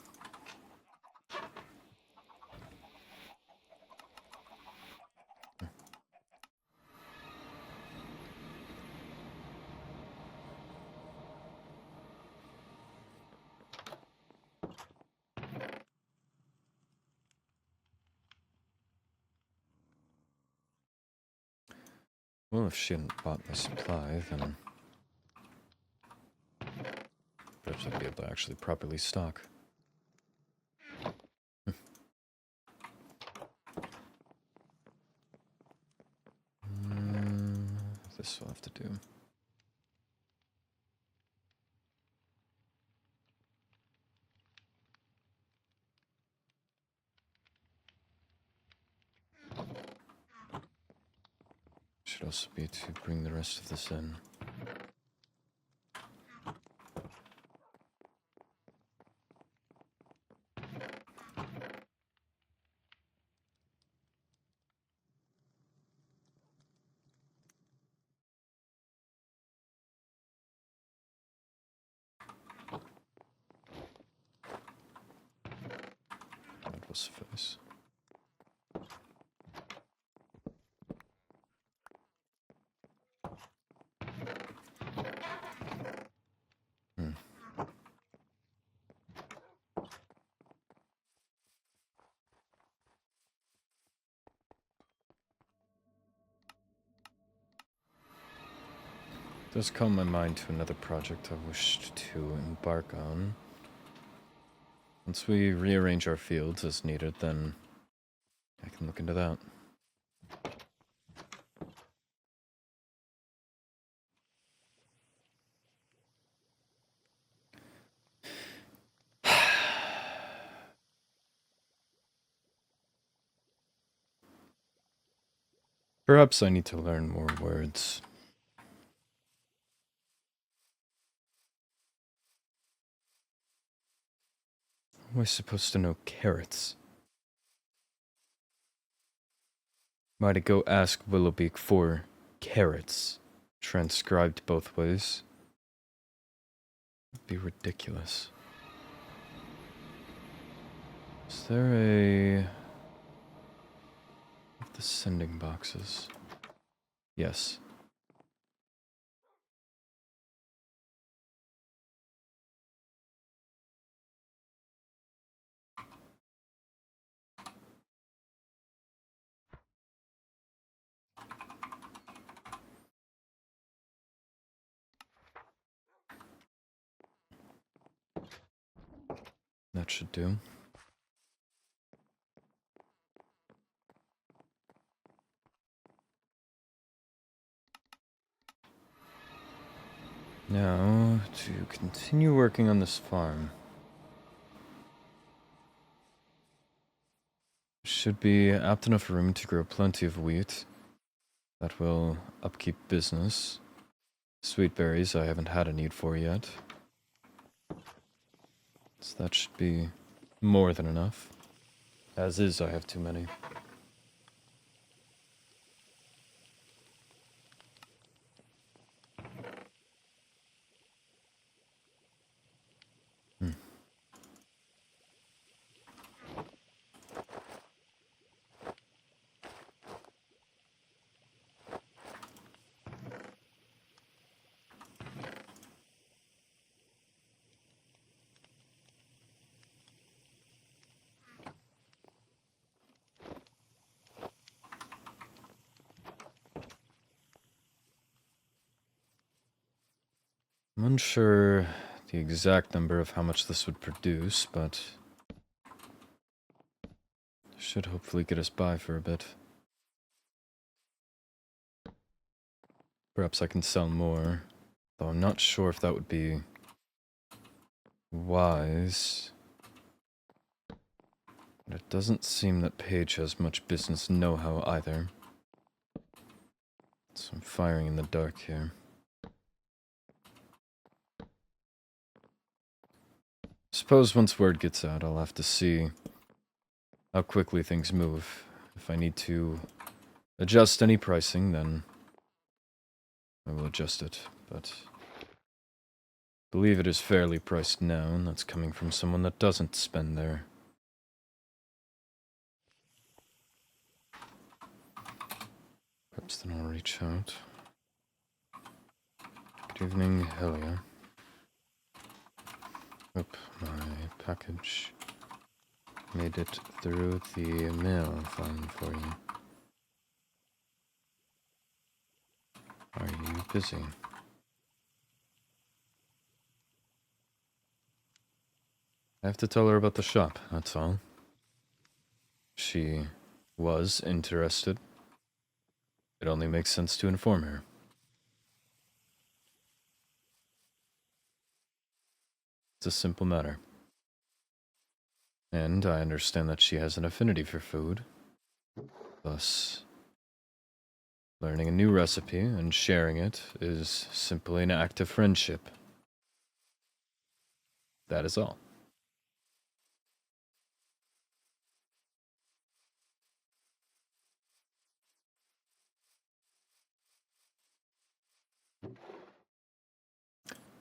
Well, if she hadn't bought my supply, then perhaps I'd be able to actually properly stock. This will have to do. Should also be to bring the rest of this in. That will suffice. Does calm my mind to another project I wished to embark on. Once we rearrange our fields as needed, then I can look into that. Perhaps I need to learn more words. How am I supposed to know carrots? Am I to go ask Willowbeak for carrots, transcribed both ways? It'd be ridiculous. Is there a... the sending boxes? Yes. That should do. Now, to continue working on this farm. Should be apt enough room to grow plenty of wheat. That will upkeep business. Sweet berries I haven't had a need for yet. So that should be more than enough. As is, I have too many. I'm unsure the exact number of how much this would produce, but should hopefully get us by for a bit. Perhaps I can sell more, though I'm not sure if that would be wise. But it doesn't seem that Paige has much business know-how either. So I'm firing in the dark here. Suppose once word gets out, I'll have to see how quickly things move. If I need to adjust any pricing, then I will adjust it, but I believe it is fairly priced now, and that's coming from someone that doesn't spend their... Perhaps then I'll reach out. Good evening, Helia. Hope my package made it through the mail fine for you. Are you busy? I have to tell her about the shop, that's all. She was interested. It only makes sense to inform her. It's a simple matter. And I understand that she has an affinity for food. Thus, learning a new recipe and sharing it is simply an act of friendship. That is all.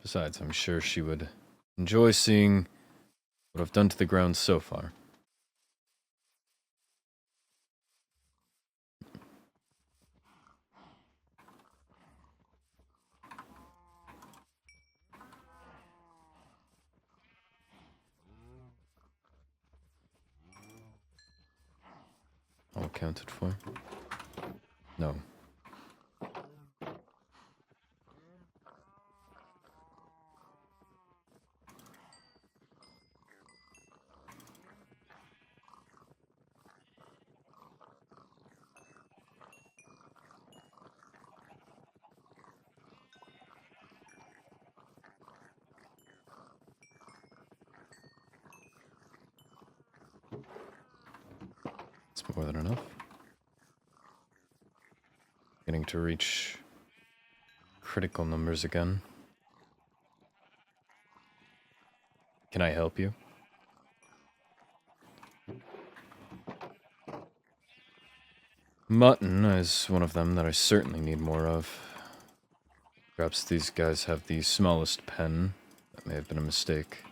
Besides, I'm sure she would enjoy seeing what I've done to the ground so far. All accounted for? No. It's more than enough. Getting to reach critical numbers again. Can I help you? Mutton is one of them that I certainly need more of. Perhaps these guys have the smallest pen. That may have been a mistake.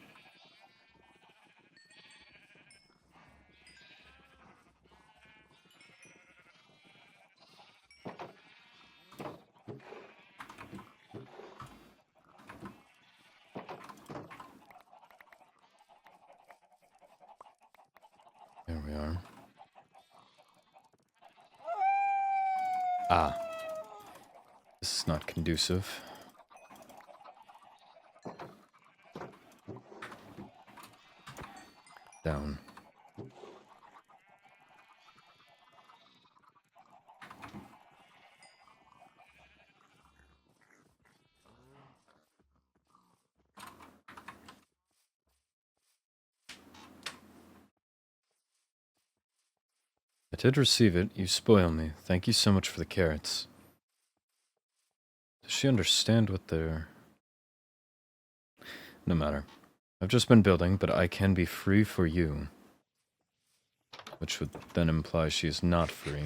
There we are. Ah. This is not conducive. down. I did receive it. You spoil me. Thank you so much for the carrots. Does she understand what they're... No matter. I've just been building, but I can be free for you. Which would then imply she is not free.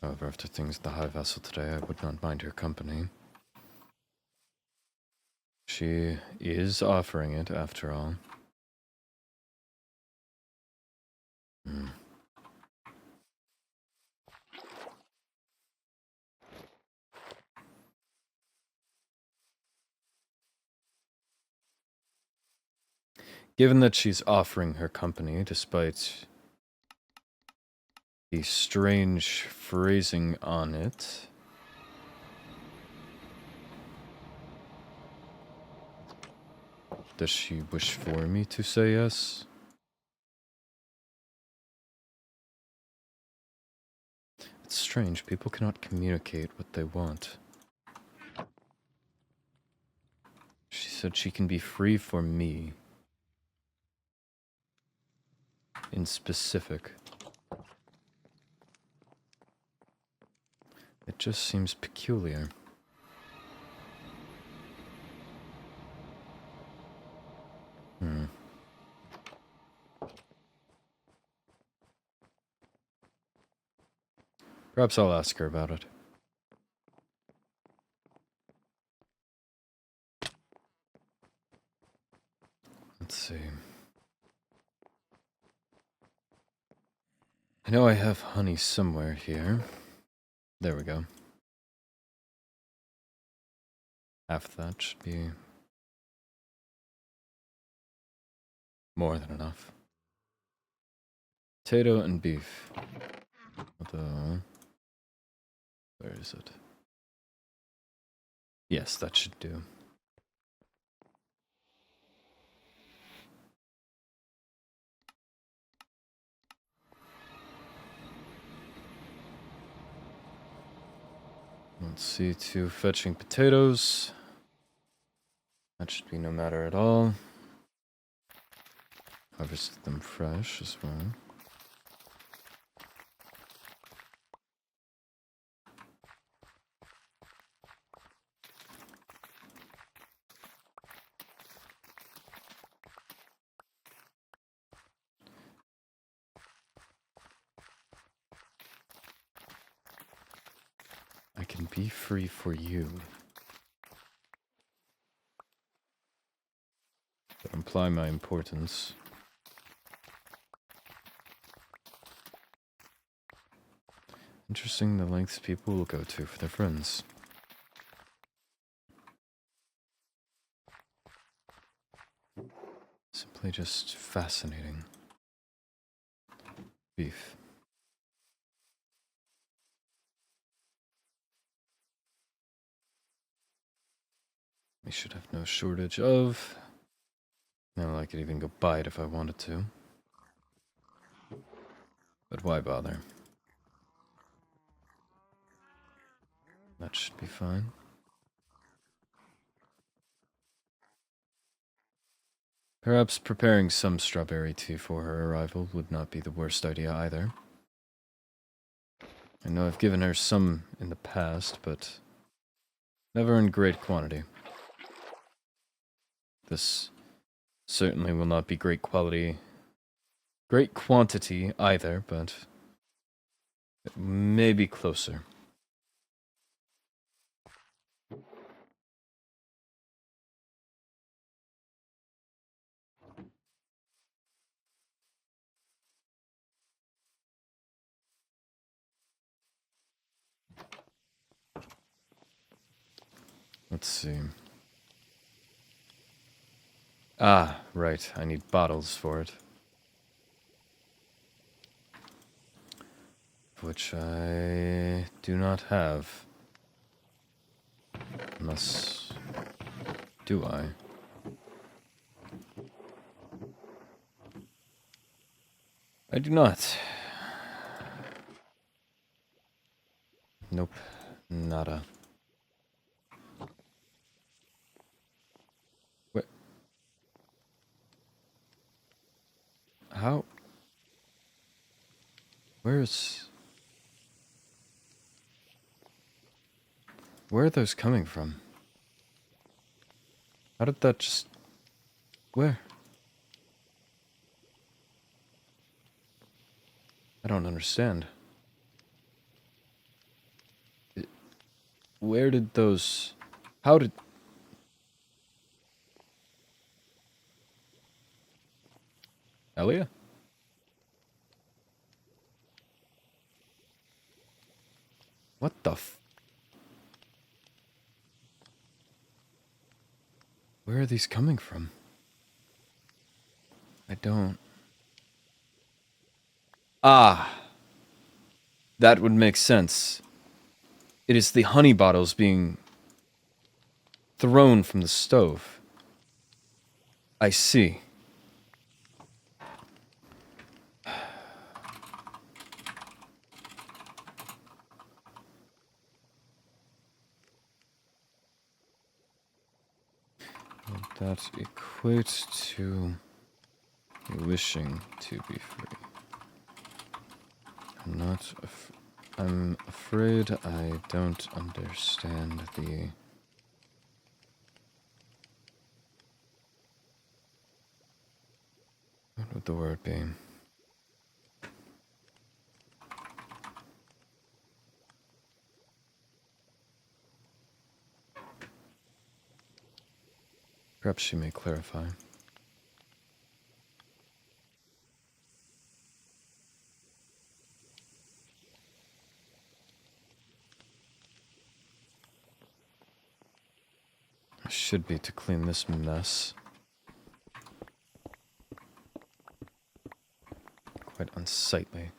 However, after things at the High Vessel today, I would not mind her company. She is offering it, after all. Given that she's offering her company, despite the strange phrasing on it... Does she wish for me to say yes? It's strange. People cannot communicate what they want. She said she can be free for me. In specific. It just seems peculiar. Perhaps I'll ask her about it. Let's see. I know I have honey somewhere here. There we go. Half that should be more than enough. Potato and beef. Although, where is it? Yes, that should do. Let's see, 2 fetching potatoes. That should be no matter at all. Harvest them fresh as well. I can be free for you. But imply my importance. Interesting the lengths people will go to for their friends. Simply just fascinating. Beef. We should have no shortage of. Now I could even go buy it if I wanted to. But why bother? That should be fine. Perhaps preparing some strawberry tea for her arrival would not be the worst idea either. I know I've given her some in the past, but never in great quantity. This certainly will not be great quantity either, but it may be closer. Let's see. Ah, right. I need bottles for it. which I do not have. Unless... do I? I do not. Nope. Nada. What? How? Where's... Where are those coming from? How did that just... Where? I don't understand. Where did those... How did... Elia? What the f... Where are these coming from? I don't... Ah! That would make sense. It is the honey bottles being thrown from the stove. I see. Would that equate to wishing to be free? I'm afraid I don't understand the... What would the word be? Perhaps she may clarify. I should be to clean this mess. Quite unsightly.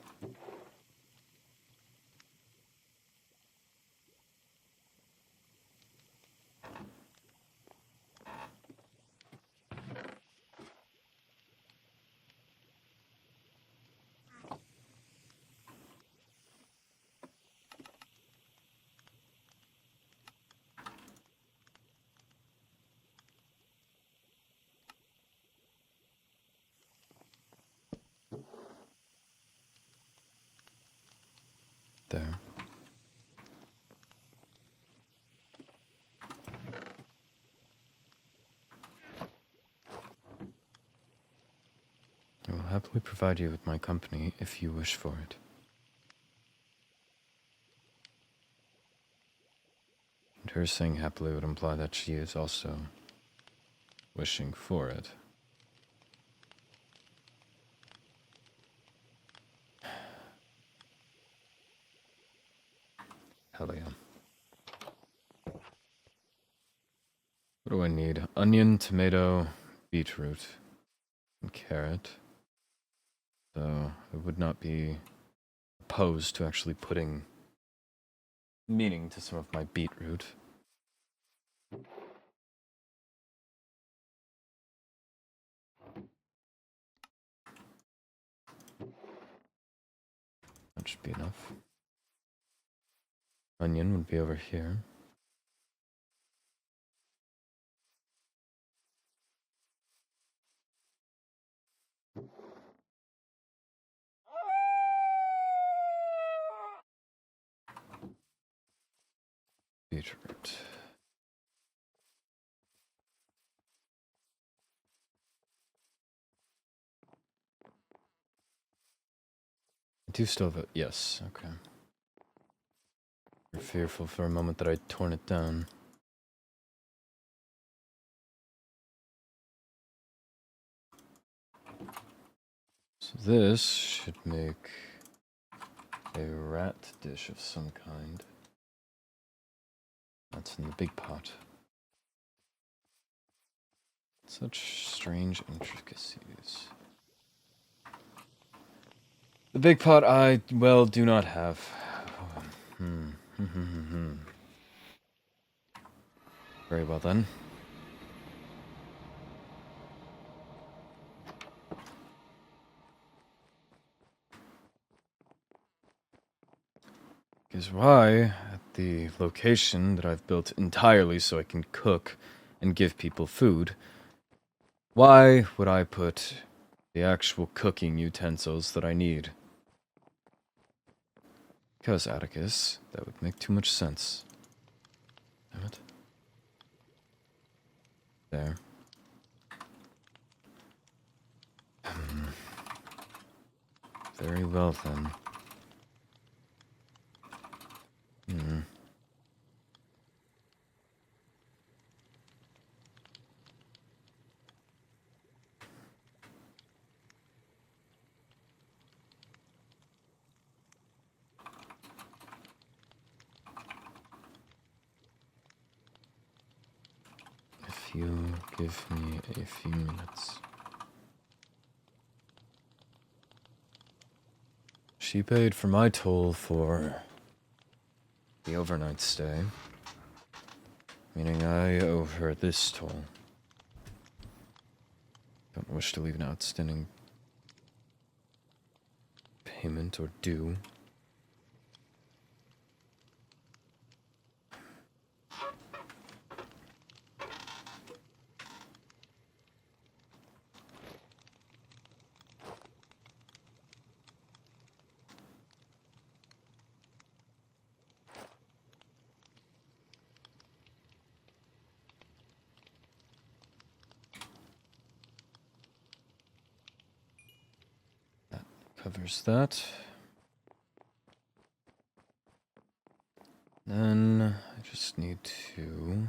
There. I will happily provide you with my company if you wish for it. And her saying happily would imply that she is also wishing for it. Hell yeah. What do I need? Onion, tomato, beetroot, and carrot. So I would not be opposed to actually putting meaning to some of my beetroot. That should be enough. Onion would be over here. Beetroot. I do still have it. Yes, okay. You're fearful for a moment that I'd torn it down. So this should make a rat dish of some kind. That's in the big pot. Such strange intricacies. The big pot I, well, do not have. Very well then. Is why, at the location that I've built entirely so I can cook and give people food, why would I put the actual cooking utensils that I need? Because, Atticus, that would make too much sense. Damn it. There. Very well then. If you give me a few minutes. She paid for my toll for the overnight stay, meaning I owe her this toll. Don't wish to leave an outstanding payment or due. Covers that. Then I just need to...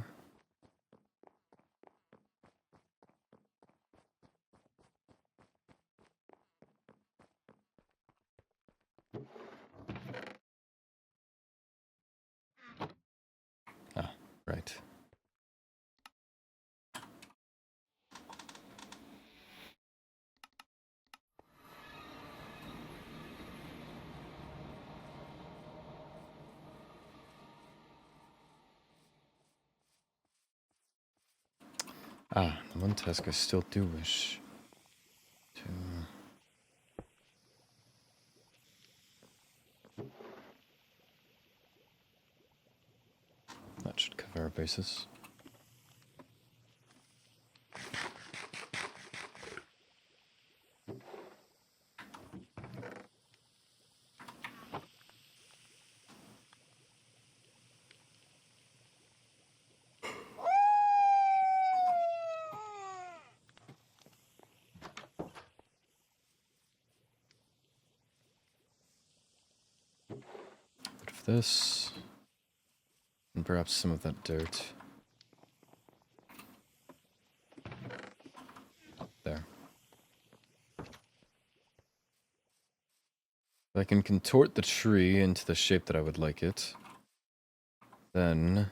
Ah, right. Ah, the one task I still do wish to... That should cover our bases. Bit of this. And perhaps some of that dirt. There. If I can contort the tree into the shape that I would like it, then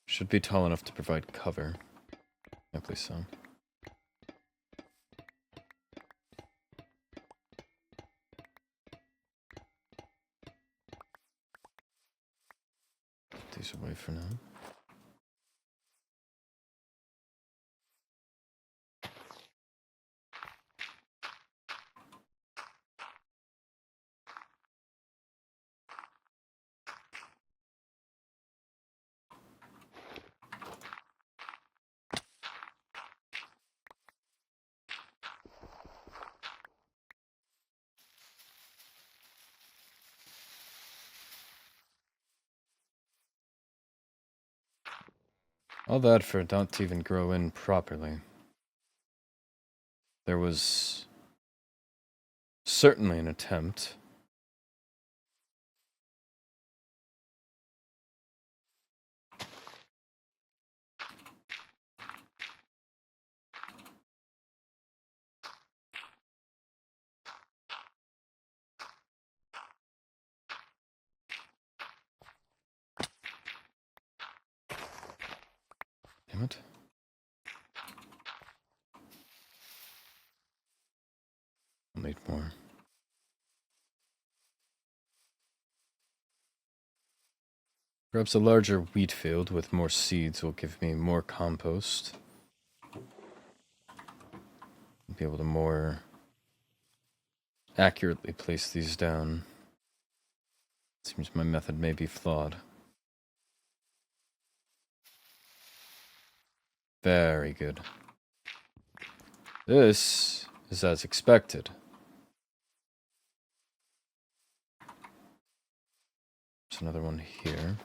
should be tall enough to provide cover. I believe so. Put these away for now. All that for it not to even grow in properly. There was certainly an attempt. Damn it. I'll need more. Perhaps a larger wheat field with more seeds will give me more compost. I'll be able to more accurately place these down. Seems my method may be flawed. Very good. This is as expected. There's another one here.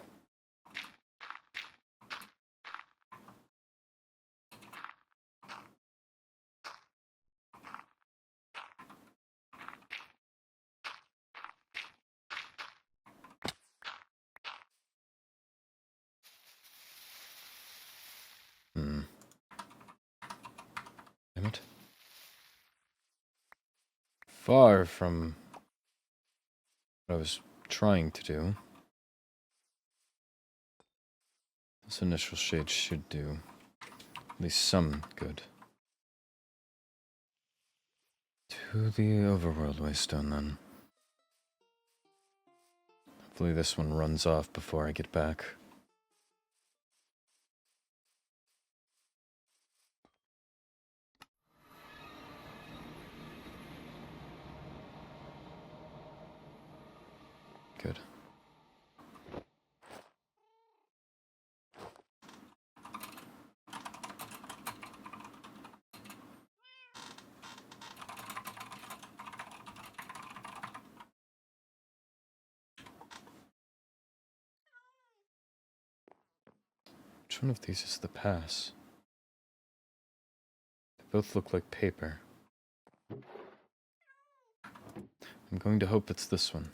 Damn it. Far from what I was trying to do. This initial shade should do at least some good. To the overworld waystone then. Hopefully this one runs off before I get back. Good. Which one of these is the pass? They both look like paper. I'm going to hope it's this one.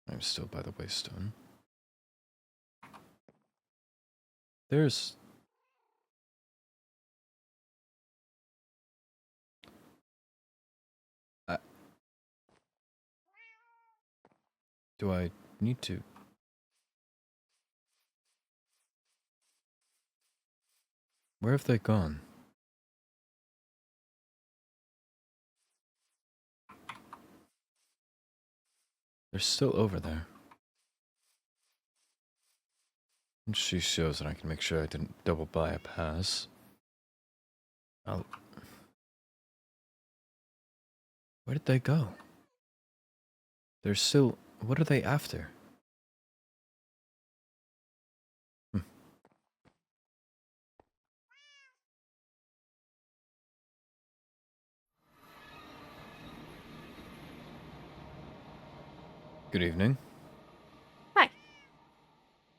I'm still by the waystone. There's... Do I need to? Where have they gone? They're still over there. And she shows that I can make sure I didn't double buy a pass. Where did they go? They're still... What are they after? Good evening. Hi.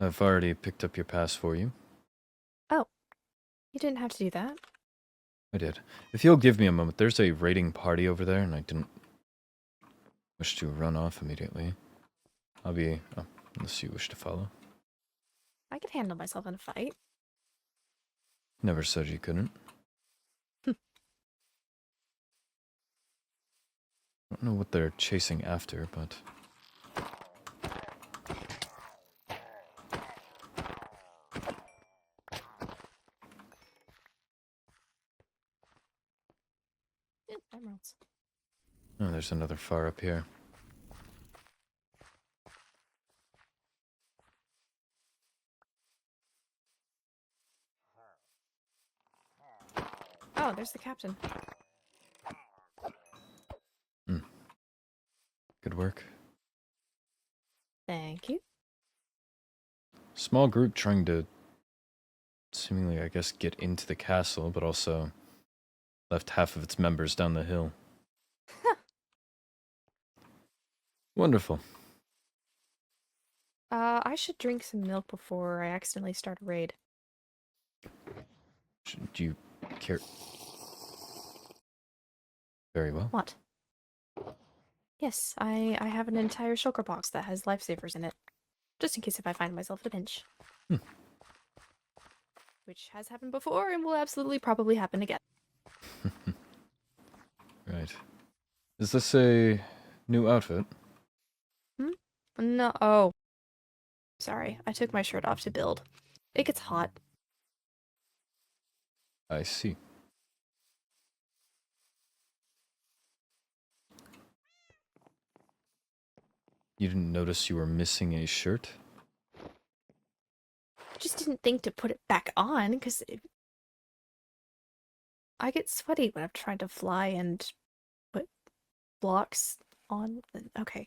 I've already picked up your pass for you. Oh, you didn't have to do that. I did. If you'll give me a moment, there's a raiding party over there, and I didn't wish to run off immediately. I'll be... Oh, unless you wish to follow. I could handle myself in a fight. Never said you couldn't. I don't know what they're chasing after, but... Emeralds. Oh, there's another far up here. Oh, there's the captain. Good work. Thank you. Small group trying to seemingly, I guess, get into the castle, but also left half of its members down the hill. Wonderful. I should drink some milk before I accidentally start a raid. Do you care? Very well. What? Yes, I have an entire shulker box that has lifesavers in it. Just in case if I find myself in a pinch. Hmm. Which has happened before and will absolutely probably happen again. Right. Is this a new outfit? No. Oh. Sorry. I took my shirt off to build. It gets hot. I see. You didn't notice you were missing a shirt? I just didn't think to put it back on because I get sweaty when I'm trying to fly and put blocks on. Okay.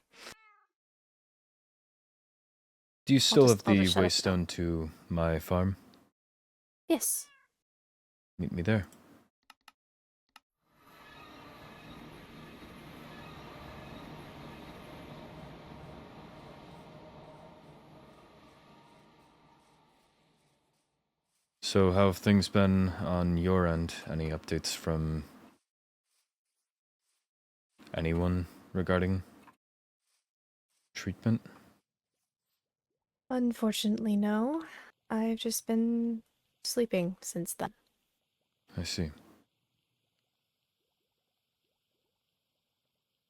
Do you still have I'll the just shut up now. waystone to my farm? Yes. Meet me there. So how have things been on your end? Any updates from anyone regarding treatment? Unfortunately, no. I've just been sleeping since then. I see.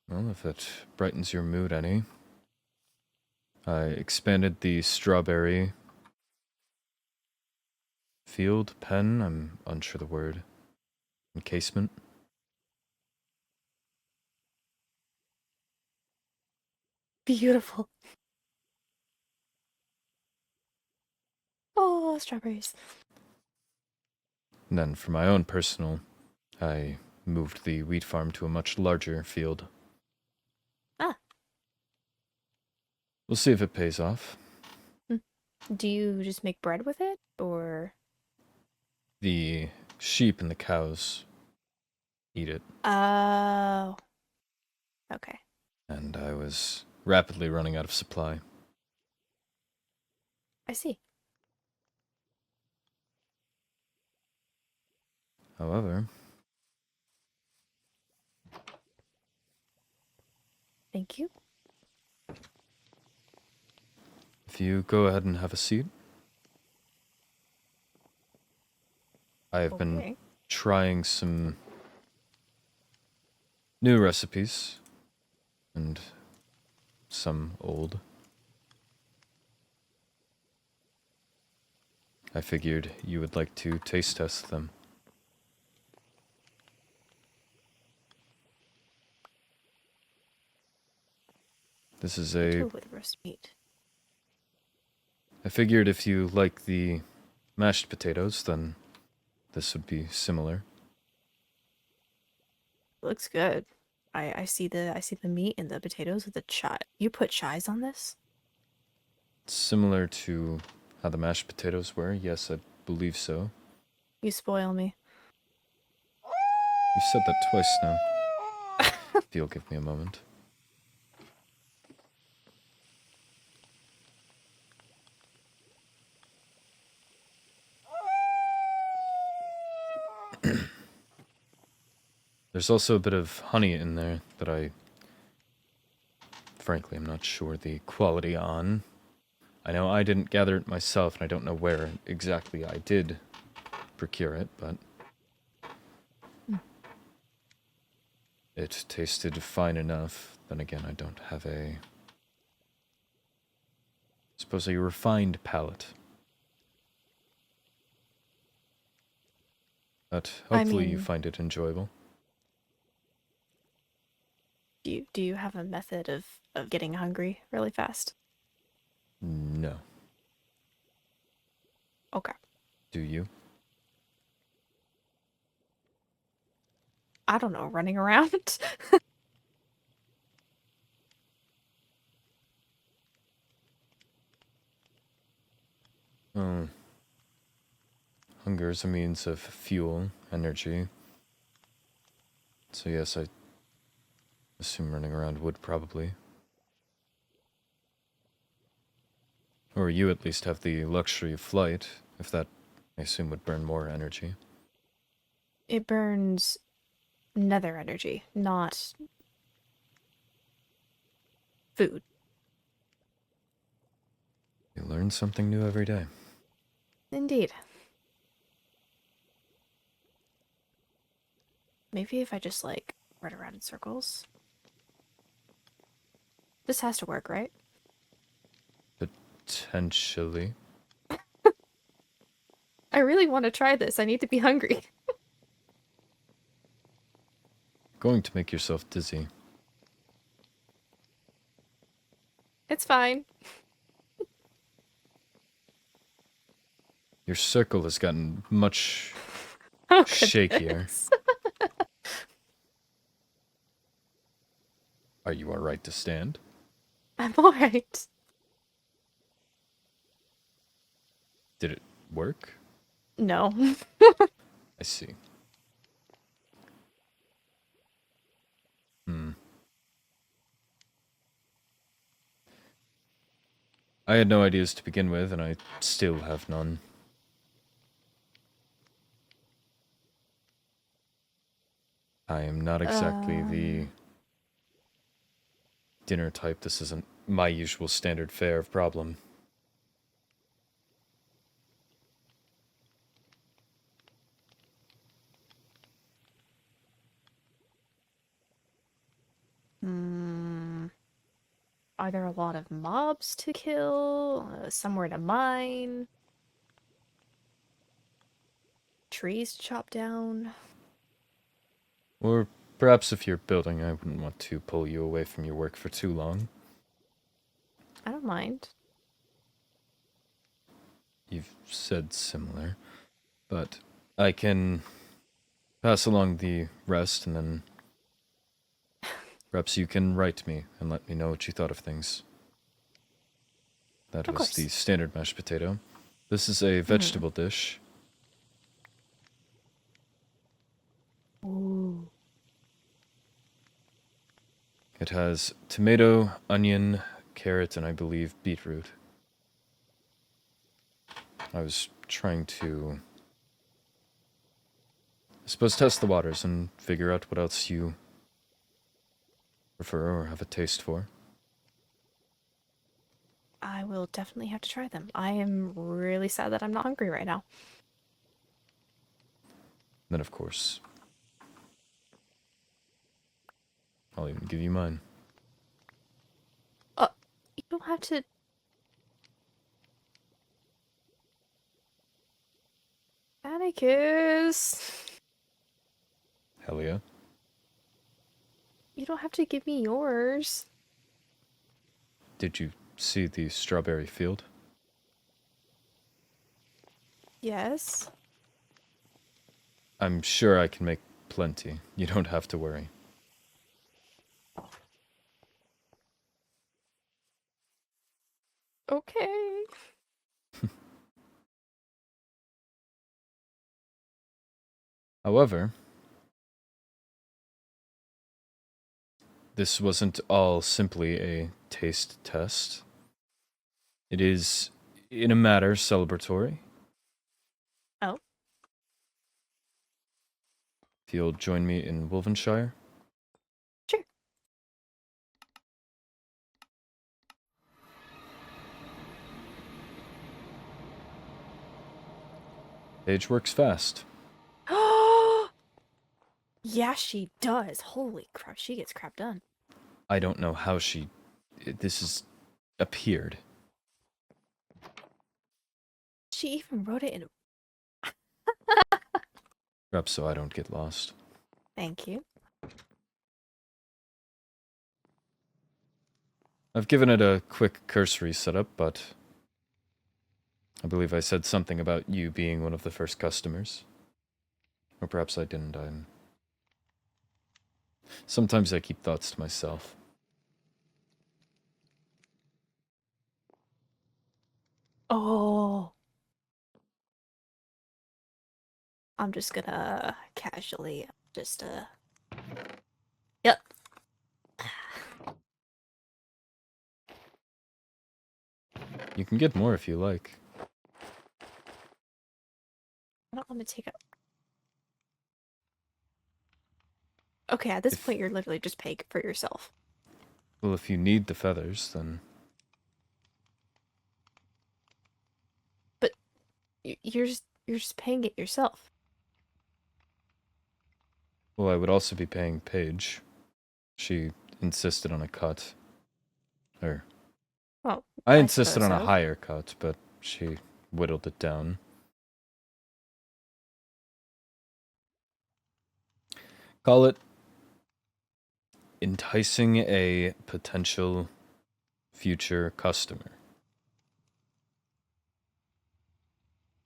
Well, if it brightens your mood any, I expanded the strawberry pen, I'm unsure the word, encasement. Beautiful. Oh, strawberries. And then for my own personal, I moved the wheat farm to a much larger field. Ah. We'll see if it pays off. Do you just make bread with it, or? The sheep and the cows eat it, Oh. Okay. and I was rapidly running out of supply. I see. However, Thank you. if you go ahead and have a seat. I have been Okay. trying some new recipes, and some old. I figured you would like to taste test them. This is Potato with roast meat. I figured if you like the mashed potatoes, then this would be similar. Looks good. I see the meat and the potatoes with the chai. You put chives on this? Similar to how the mashed potatoes were, yes, I believe so. You spoil me. You've said that twice now. If you'll give me a moment. There's also a bit of honey in there that I, frankly, I'm not sure the quality on. I know I didn't gather it myself, and I don't know where exactly I did procure it, but it tasted fine enough. Then again, I don't have a, suppose a refined palate. But hopefully you mean- find it enjoyable. Do you have a method of getting hungry really fast? No. Okay. Do you? I don't know, running around? Oh. Hunger is a means of fuel, energy. So yes, I assume running around would probably. Or you at least have the luxury of flight, if that, I assume, would burn more energy. It burns nether energy, not food. You learn something new every day. Indeed. Maybe if I just, like, spread around in circles. This has to work, right? Potentially. I really want to try this. I need to be hungry. Going to make yourself dizzy. It's fine. Your circle has gotten much Oh, shakier. goodness. Are you alright to stand? I'm alright. Did it work? No. I see. I had no ideas to begin with, and I still have none. I am not exactly the dinner type. This isn't my usual standard fare of problem. Are there a lot of mobs to kill? Somewhere to mine? Trees to chop down? Or perhaps if you're building, I wouldn't want to pull you away from your work for too long. I don't mind. You've said similar, but I can pass along the rest, and then perhaps you can write me and let me know what you thought of things. That Of was course. the standard mashed potato. This is a vegetable dish. Ooh. It has tomato, onion, carrot, and I believe beetroot. I was trying to, I suppose, test the waters and figure out what else you prefer or have a taste for. I will definitely have to try them. I am really sad that I'm not hungry right now. Then, of course, I'll even give you mine. You don't have to... Atticus! Hell yeah. You don't have to give me yours. Did you see the strawberry field? Yes. I'm sure I can make plenty. You don't have to worry. Okay. However, this wasn't all simply a taste test. It is, in a matter, celebratory. Oh. If you'll join me in Wolvenshire. Sure. Paige works fast. Yeah, she does. Holy crap, she gets crap done. I don't know how this has appeared. She even wrote it in... Perhaps so I don't get lost. Thank you. I've given it a quick cursory setup, but I believe I said something about you being one of the first customers. Or perhaps I didn't. Sometimes I keep thoughts to myself. Oh. I'm just gonna casually Yep. You can get more if you like. I don't want to take it. Okay, at this point, you're literally just paying for yourself. Well, if you need the feathers, then You're just paying it yourself. Well, I would also be paying Paige. She insisted on a cut. Or, Well, I I insisted suppose on a so. higher cut, but she whittled it down. Call it enticing a potential future customer.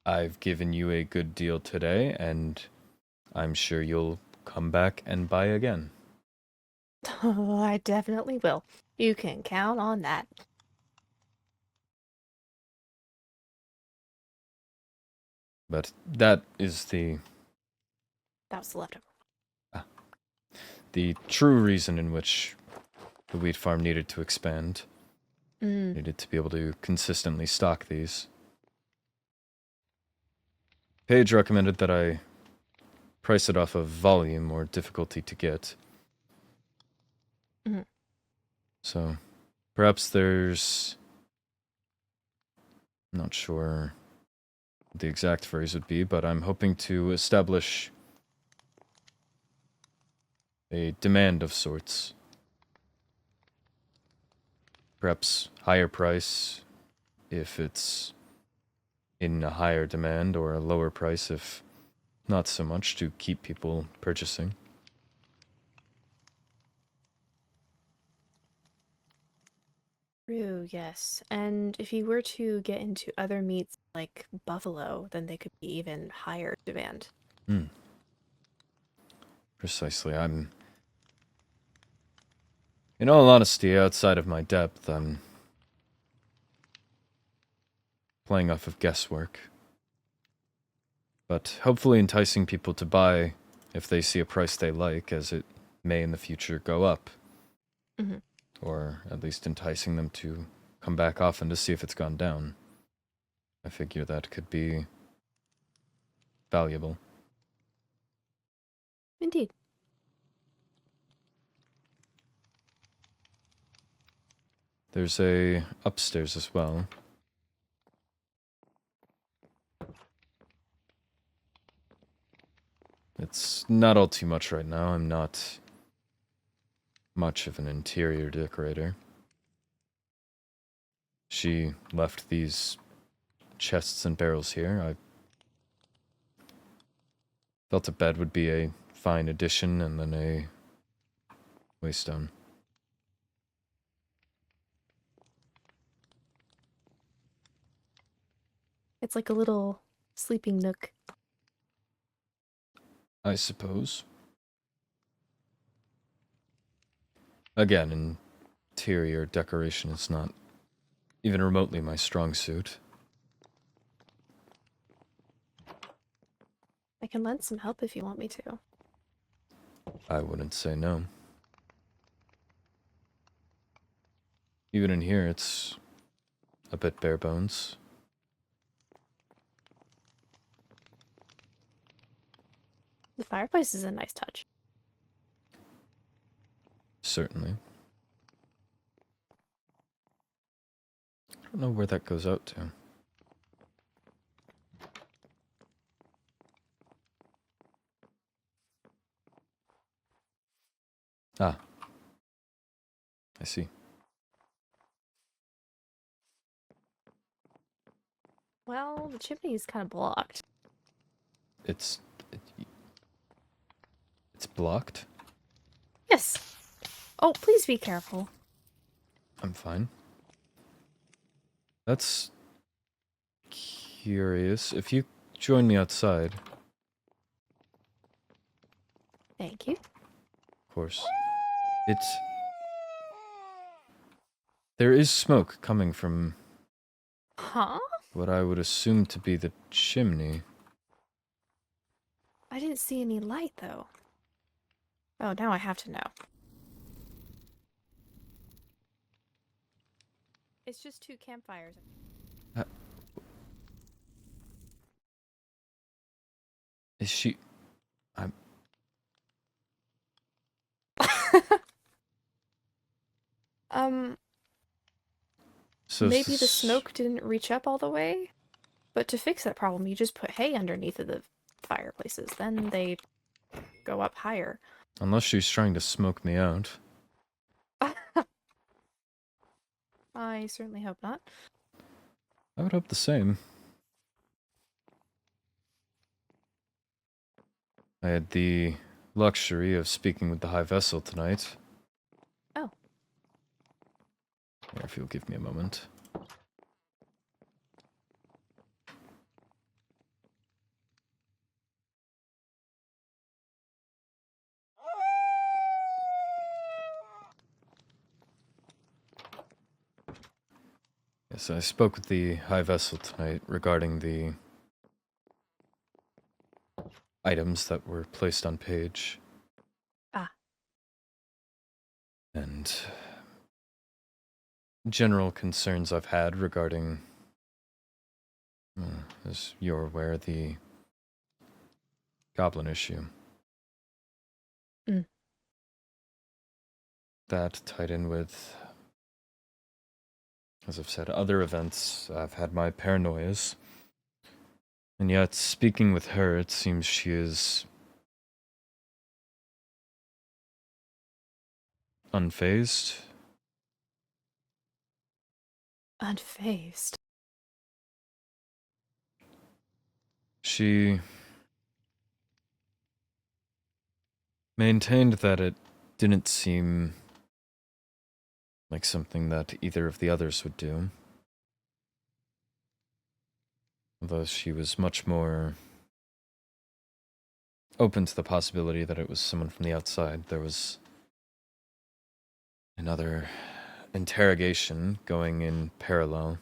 I've given you a good deal today, and I'm sure you'll come back and buy again. Oh, I definitely will. You can count on that. But that is the That was the leftover. true reason in which the wheat farm needed to expand. Mm. Needed to be able to consistently stock these. Paige recommended that I price it off of volume or difficulty to get. Mhm. So, perhaps there's... I'm not sure what the exact phrase would be, but I'm hoping to establish a demand of sorts. Perhaps higher price if it's in a higher demand, or a lower price if not so much, to keep people purchasing. True, yes. And if you were to get into other meats like buffalo, then they could be even higher demand. Precisely. In all honesty, outside of my depth, I'm playing off of guesswork. But hopefully enticing people to buy if they see a price they like, as it may in the future go up. Mhm. Or at least enticing them to come back often to see if it's gone down. I figure that could be valuable. Indeed. There's a upstairs as well. It's not all too much right now. I'm not much of an interior decorator. She left these chests and barrels here. I felt a bed would be a fine addition, and then a waystone. It's like a little sleeping nook. I suppose. Again, interior decoration is not even remotely my strong suit. I can lend some help if you want me to. I wouldn't say no. Even in here, it's a bit bare bones. The fireplace is a nice touch. Certainly. I don't know where that goes out to. Ah. I see. Well, the chimney is kind of blocked. It's blocked. Yes. Oh, please be careful. I'm fine. That's curious. If you join me outside, Thank you. of course. There is smoke coming from Huh? what I would assume to be the chimney. I didn't see any light, though. Oh, now I have to know. It's just 2 campfires. Is she... I'm... So Maybe the smoke didn't reach up all the way? But to fix that problem, you just put hay underneath of the fireplaces. Then they go up higher. Unless she's trying to smoke me out. I certainly hope not. I would hope the same. I had the luxury of speaking with the High Vessel tonight. Oh. Here, if you'll give me a moment. Yes, I spoke with the High Vessel tonight regarding the items that were placed on page. Ah. And general concerns I've had regarding, as you're aware, the Goblin issue. Mm. That tied in with, as I've said, other events. I've had my paranoias. And yet, speaking with her, it seems she is unfazed. Unfazed. She maintained that it didn't seem like something that either of the others would do. Although she was much more open to the possibility that it was someone from the outside. There was another interrogation going in parallel.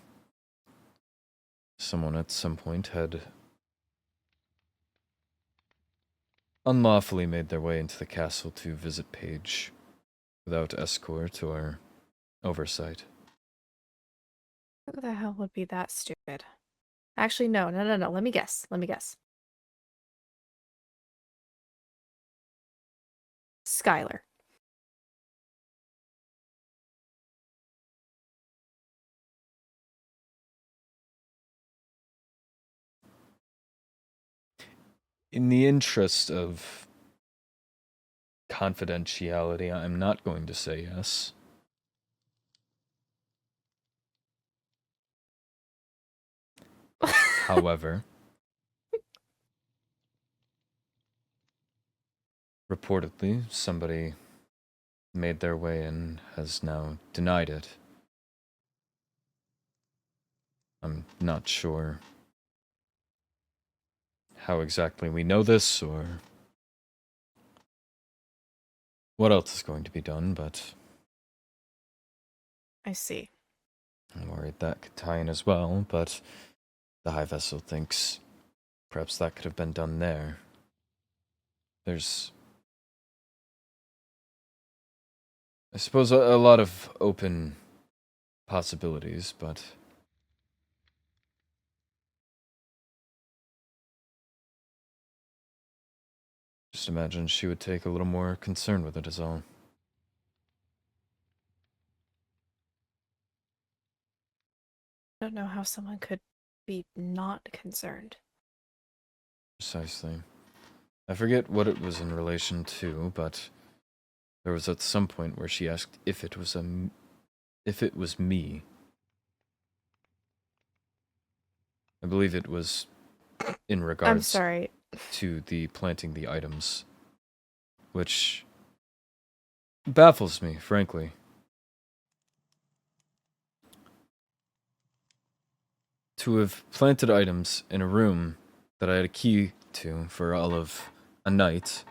Someone at some point had unlawfully made their way into the castle to visit Paige without escort or oversight. Who the hell would be that stupid? Actually, no. Let me guess. Skylar. In the interest of confidentiality, I'm not going to say yes. However, reportedly, somebody made their way and has now denied it. I'm not sure how exactly we know this or what else is going to be done, but I see. I'm worried that could tie in as well, but the High Vessel thinks perhaps that could have been done there. There's, I suppose, a lot of open possibilities, but just imagine she would take a little more concern with it is all. I don't know how someone could be not concerned. Precisely. I forget what it was in relation to, but there was at some point where she asked if it was me. I believe it was in I'm regards sorry. to the planting the items, which baffles me, frankly. To have planted items in a room that I had a key to for all of a night,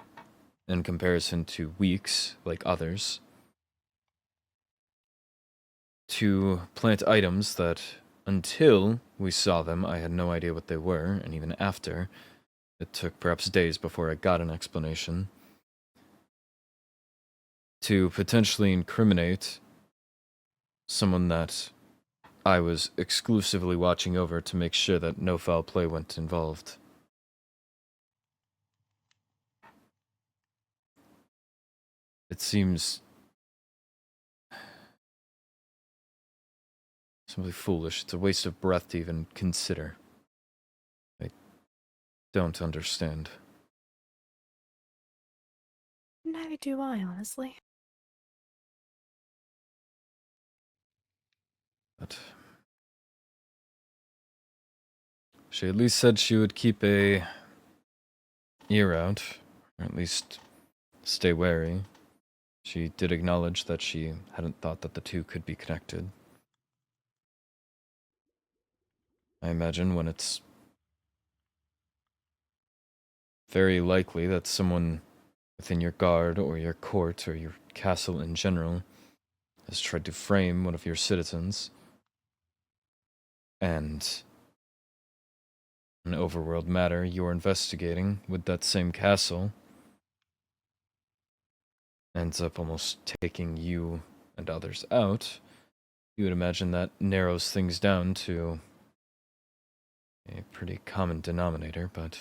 in comparison to weeks, like others. To plant items that, until we saw them, I had no idea what they were, and even after, it took perhaps days before I got an explanation. To potentially incriminate someone that I was exclusively watching over to make sure that no foul play went involved. It seems simply foolish. It's a waste of breath to even consider. I don't understand. Neither do I, honestly. But she at least said she would keep a ear out, or at least stay wary. She did acknowledge that she hadn't thought that the two could be connected. I imagine when it's very likely that someone within your guard or your court or your castle in general has tried to frame one of your citizens, and an overworld matter you're investigating with that same castle ends up almost taking you and others out, you would imagine that narrows things down to a pretty common denominator, but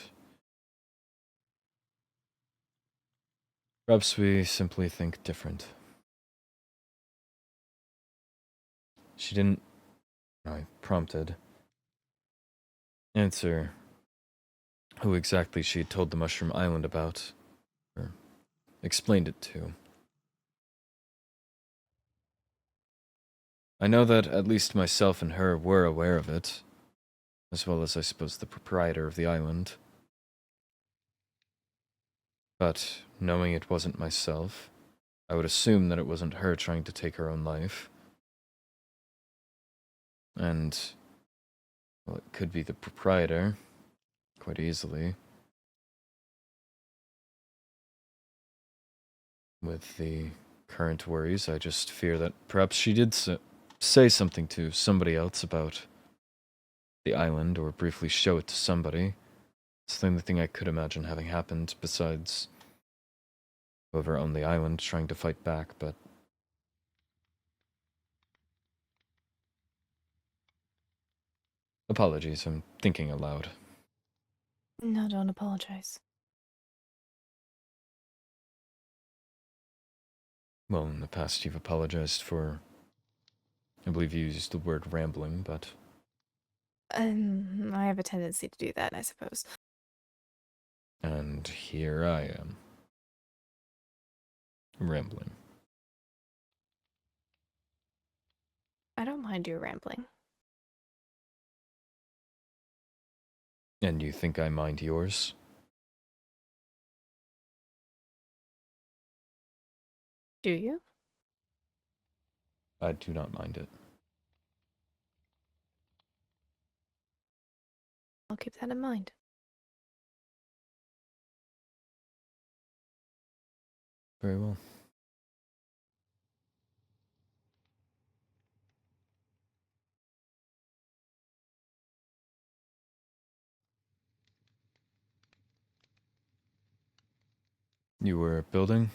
perhaps we simply think different. She didn't, I prompted, answer who exactly she had told the Mushroom Island about, or explained it to. I know that at least myself and her were aware of it, as well as I suppose the proprietor of the island. But knowing it wasn't myself, I would assume that it wasn't her trying to take her own life. And, well, it could be the proprietor, quite easily. With the current worries, I just fear that perhaps she did say something to somebody else about the island, or briefly show it to somebody. It's the only thing I could imagine having happened, besides whoever owned the island trying to fight back, but apologies, I'm thinking aloud. No, don't apologize. Well, in the past you've apologized for, I believe you used the word rambling, but I have a tendency to do that, I suppose. and here I am. Rambling. I don't mind you rambling. And you think I mind yours? Do you? I do not mind it. I'll keep that in mind. Very well. You were building?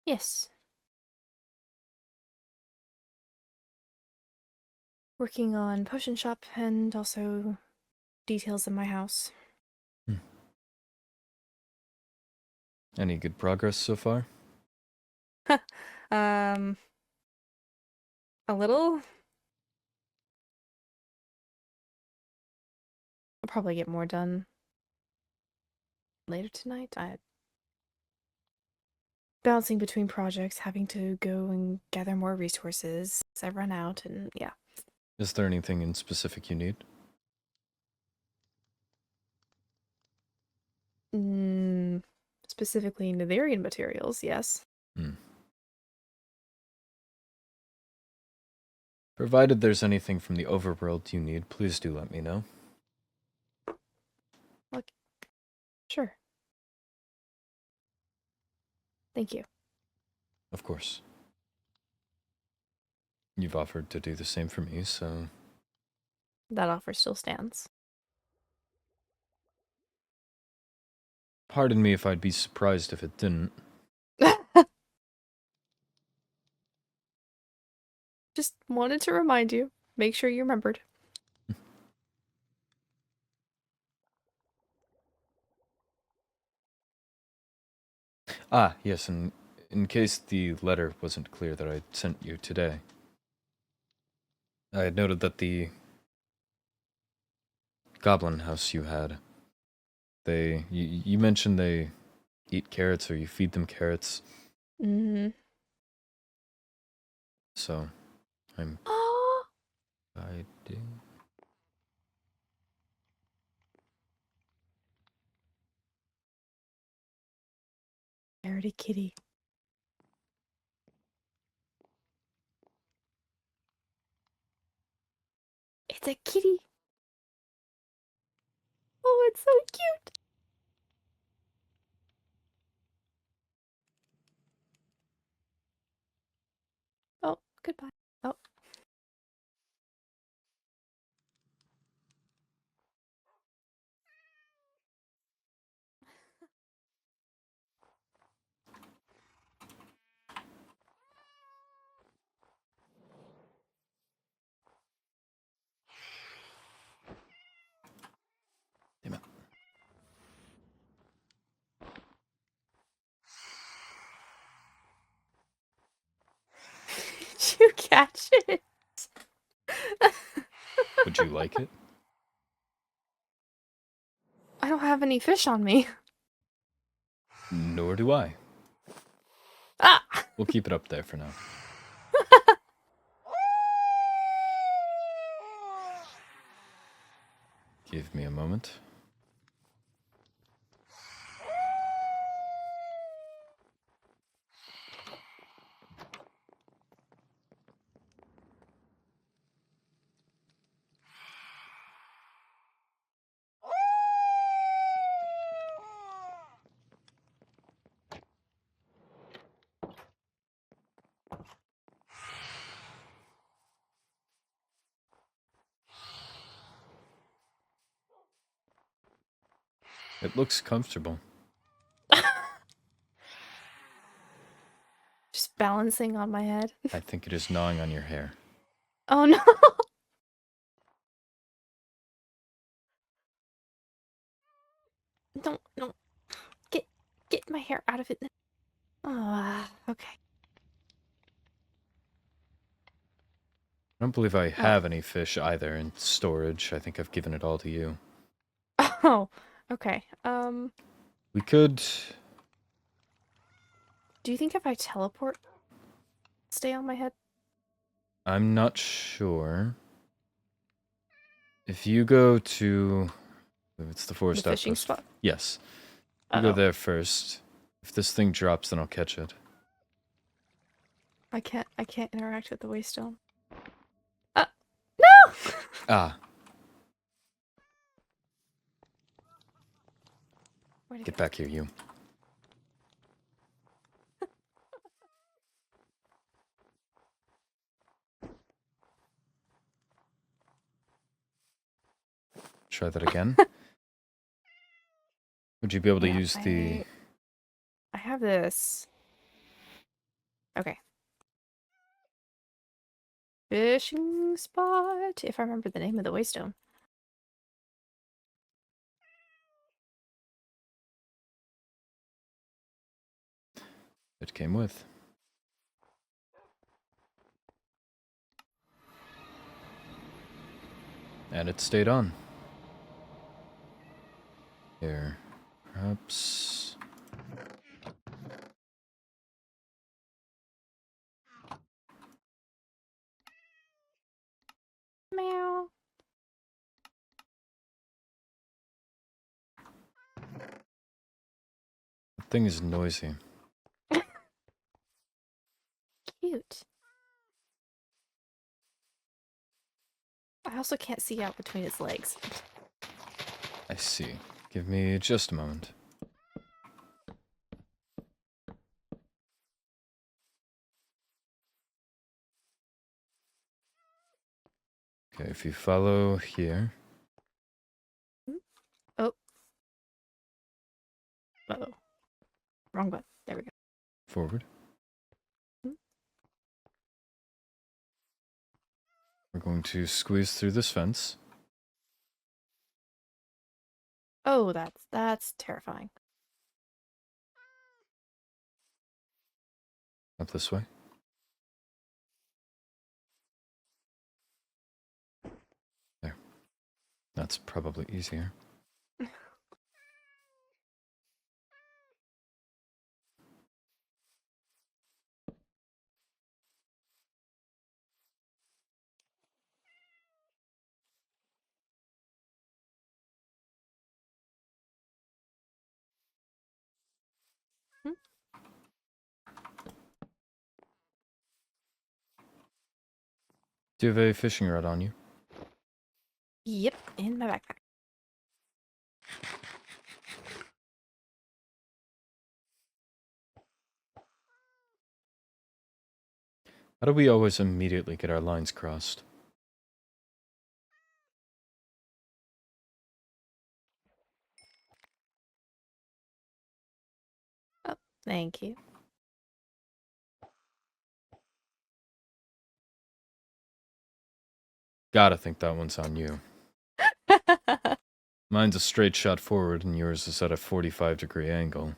Yes. Working on potion shop and also details in my house. Any good progress so far? A little. I'll probably get more done later tonight. I bouncing between projects, having to go and gather more resources as I run out, and yeah. Is there anything in specific you need? Specifically Nitharian materials, yes. Provided there's anything from the overworld you need, please do let me know. Sure. Thank you. Of course. You've offered to do the same for me, so That offer still stands. pardon me if I'd be surprised if it didn't. Just wanted to remind you. Make sure you remembered. Ah, yes, and in case the letter wasn't clear that I sent you today, I had noted that the Goblin house you had, you mentioned they eat carrots or you feed them carrots. Mm-hmm. So I'm Oh, guiding. dirty kitty. It's a kitty. Oh, it's so cute. Oh, goodbye. Oh. Damn it. Did you catch it? Would you like it? I don't have any fish on me. Nor do I. Ah! We'll keep it up there for now. Give me a moment. It looks comfortable. Just balancing on my head. I think it is gnawing on your hair. Oh no. Don't get my hair out of it. Oh, okay. I don't believe I have any fish either in storage. I think I've given it all to you. Oh, okay. We could... Do you think if I teleport, stay on my head? I'm not sure. If you go to... It's the The forest fishing outpost. spot? Yes. You go Uh-oh. there first. If this thing drops, then I'll catch it. I can't interact with the waystone. No! Ah, Where'd it get go? back here, you. Try that again. Would you be able to Yeah, use the... I have this. Okay. Fishing spot, if I remember the name of the waystone. It came with. And it stayed on. Here. Perhaps... Meow. The thing is noisy. Cute. I also can't see out between its legs. I see. Give me just a moment. Okay, if you follow here... Oh. Uh-oh. Wrong button. There we go. Forward. Hmm? We're going to squeeze through this fence. Oh, that's terrifying. Up this way. There. That's probably easier. Do you have a fishing rod on you? Yep, in my backpack. How do we always immediately get our lines crossed? Oh, thank you. Gotta think that one's on you. Mine's a straight shot forward and yours is at a 45-degree angle.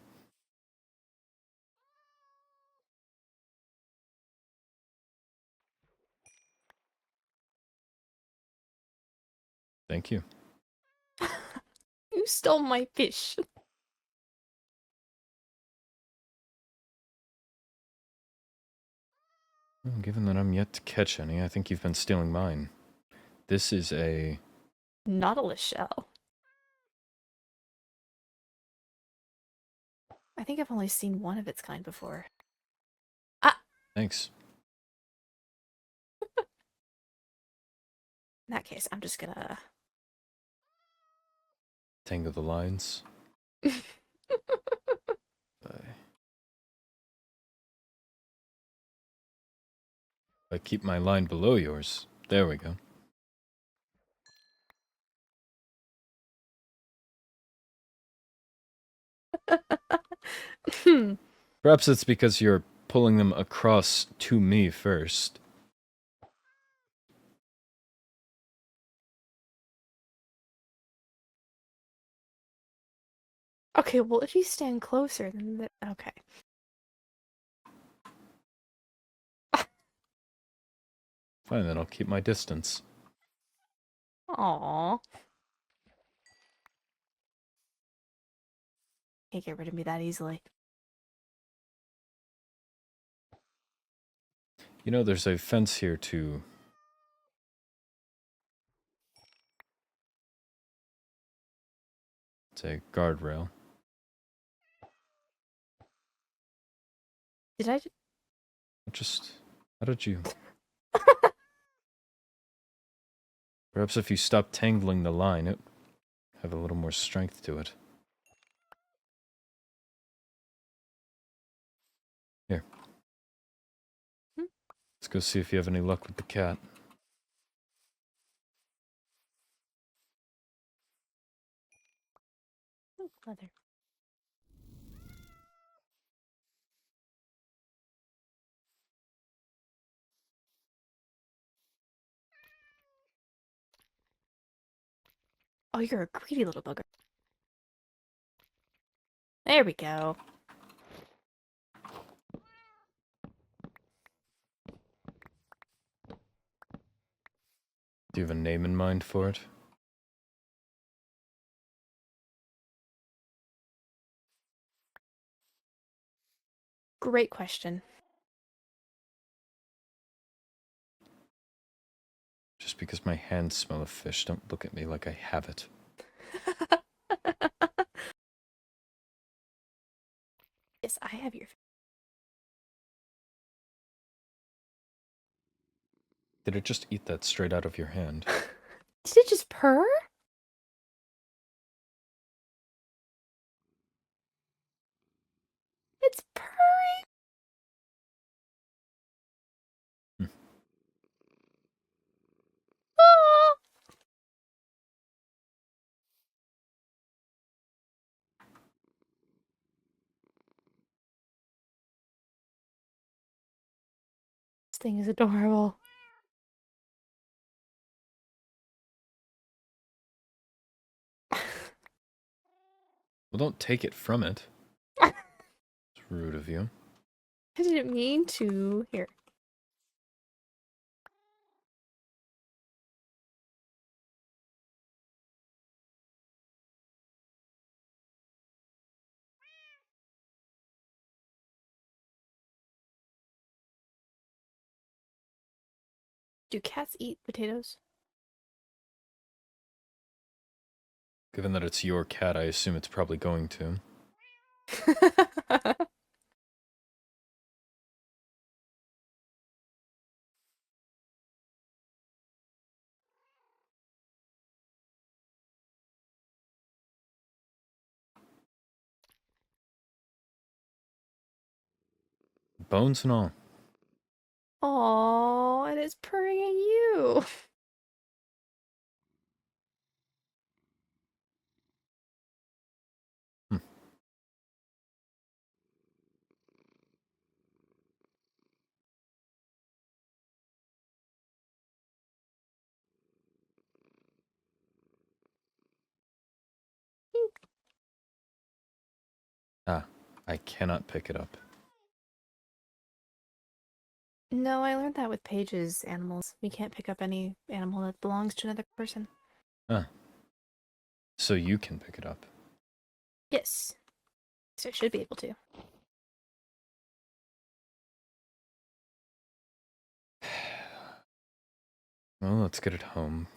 Thank you. You stole my fish. Well, given that I'm yet to catch any, I think you've been stealing mine. This is a... Nautilus shell. I think I've only seen one of its kind before. Thanks. In that case, I'm just gonna... Tangle the lines. I keep my line below yours. There we go. Perhaps it's because you're pulling them across to me first. Okay, well, if you stand closer, then that... Okay. Fine, then I'll keep my distance. Aww. Can't get rid of me that easily. You know, there's a fence here too. It's a guardrail. Did I... How did you... Perhaps if you stop tangling the line, it would have a little more strength to it. Here. Let's go see if you have any luck with the cat. Oh, leather. Oh, you're a greedy little bugger. There we go. Do you have a name in mind for it? Great question. Just because my hands smell of fish, don't look at me like I have it. Yes, I have your... Did it just eat that straight out of your hand? Did it just purr? It's purring. Hmm. Ah! This thing is adorable. Well, don't take it from it. It's rude of you. I didn't mean to. Here. Do cats eat potatoes? Given that it's your cat, I assume it's probably going to. Bones and all. Oh, and it's purring at you. Hmm. Ah, I cannot pick it up. No, I learned that with Paige's animals. We can't pick up any animal that belongs to another person. Ah. So you can pick it up. Yes. So I should be able to. Well, let's get it home.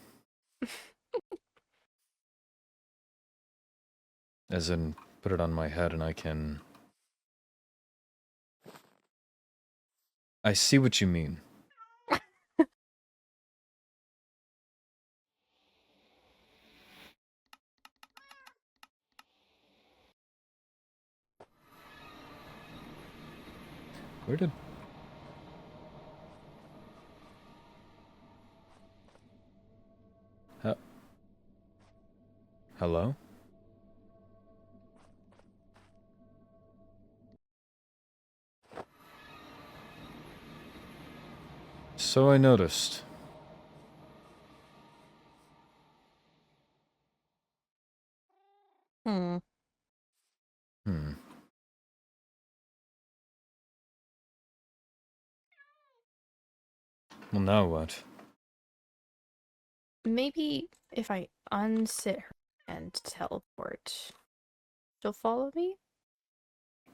As in, put it on my head and I can... I see what you mean. Where did... Hello? So I noticed. Hmm. Hmm. Well, now what? Maybe if I unsit her and teleport, she'll follow me?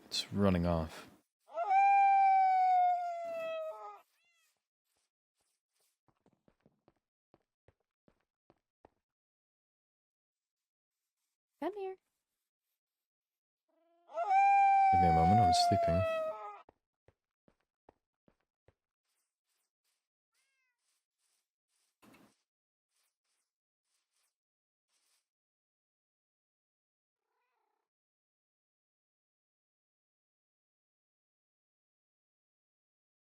It's running off. Come here. Give me a moment, I'm sleeping.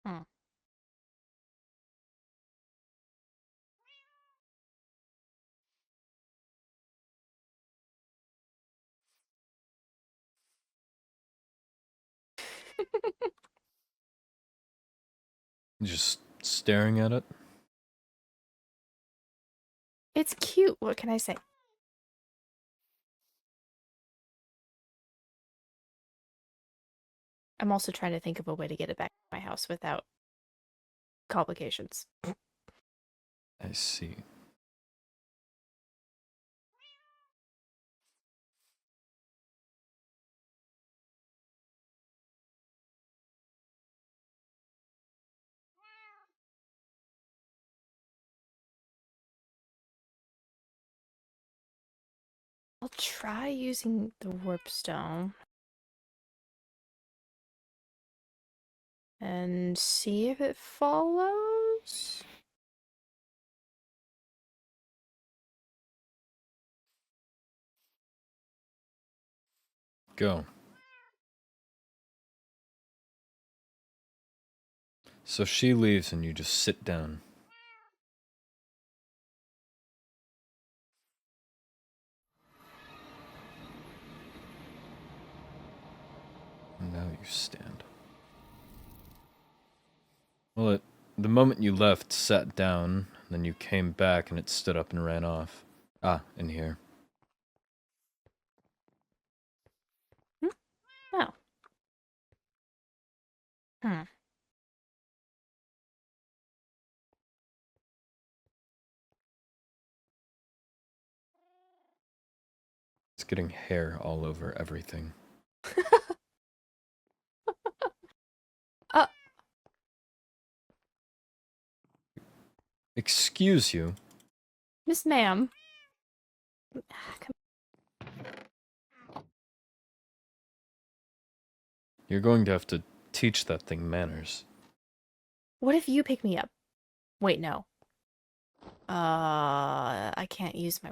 Hmm. Just staring at it? It's cute. What can I say? I'm also trying to think of a way to get it back to my house without complications. I see. I'll try using the warp stone and see if it follows. Go. So she leaves and you just sit down. And now you stand. Well, the moment you left, sat down, then you came back and it stood up and ran off. Ah, in here. Oh. Hmm. It's getting hair all over everything. uh, Excuse you? Miss Ma'am. You're going to have to teach that thing manners. What if you pick me up? Wait, no. I can't use my.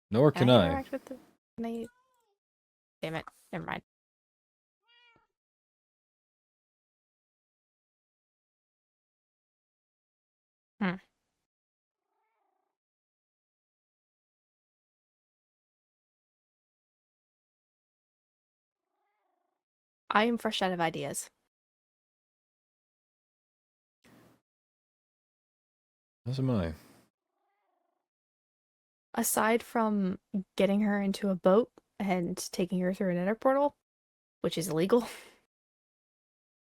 Nor Can can I I. interact with the? Can I? Damn it! Never mind. Hmm. I am fresh out of ideas. As am I. Aside from getting her into a boat and taking her through a nether portal, which is illegal.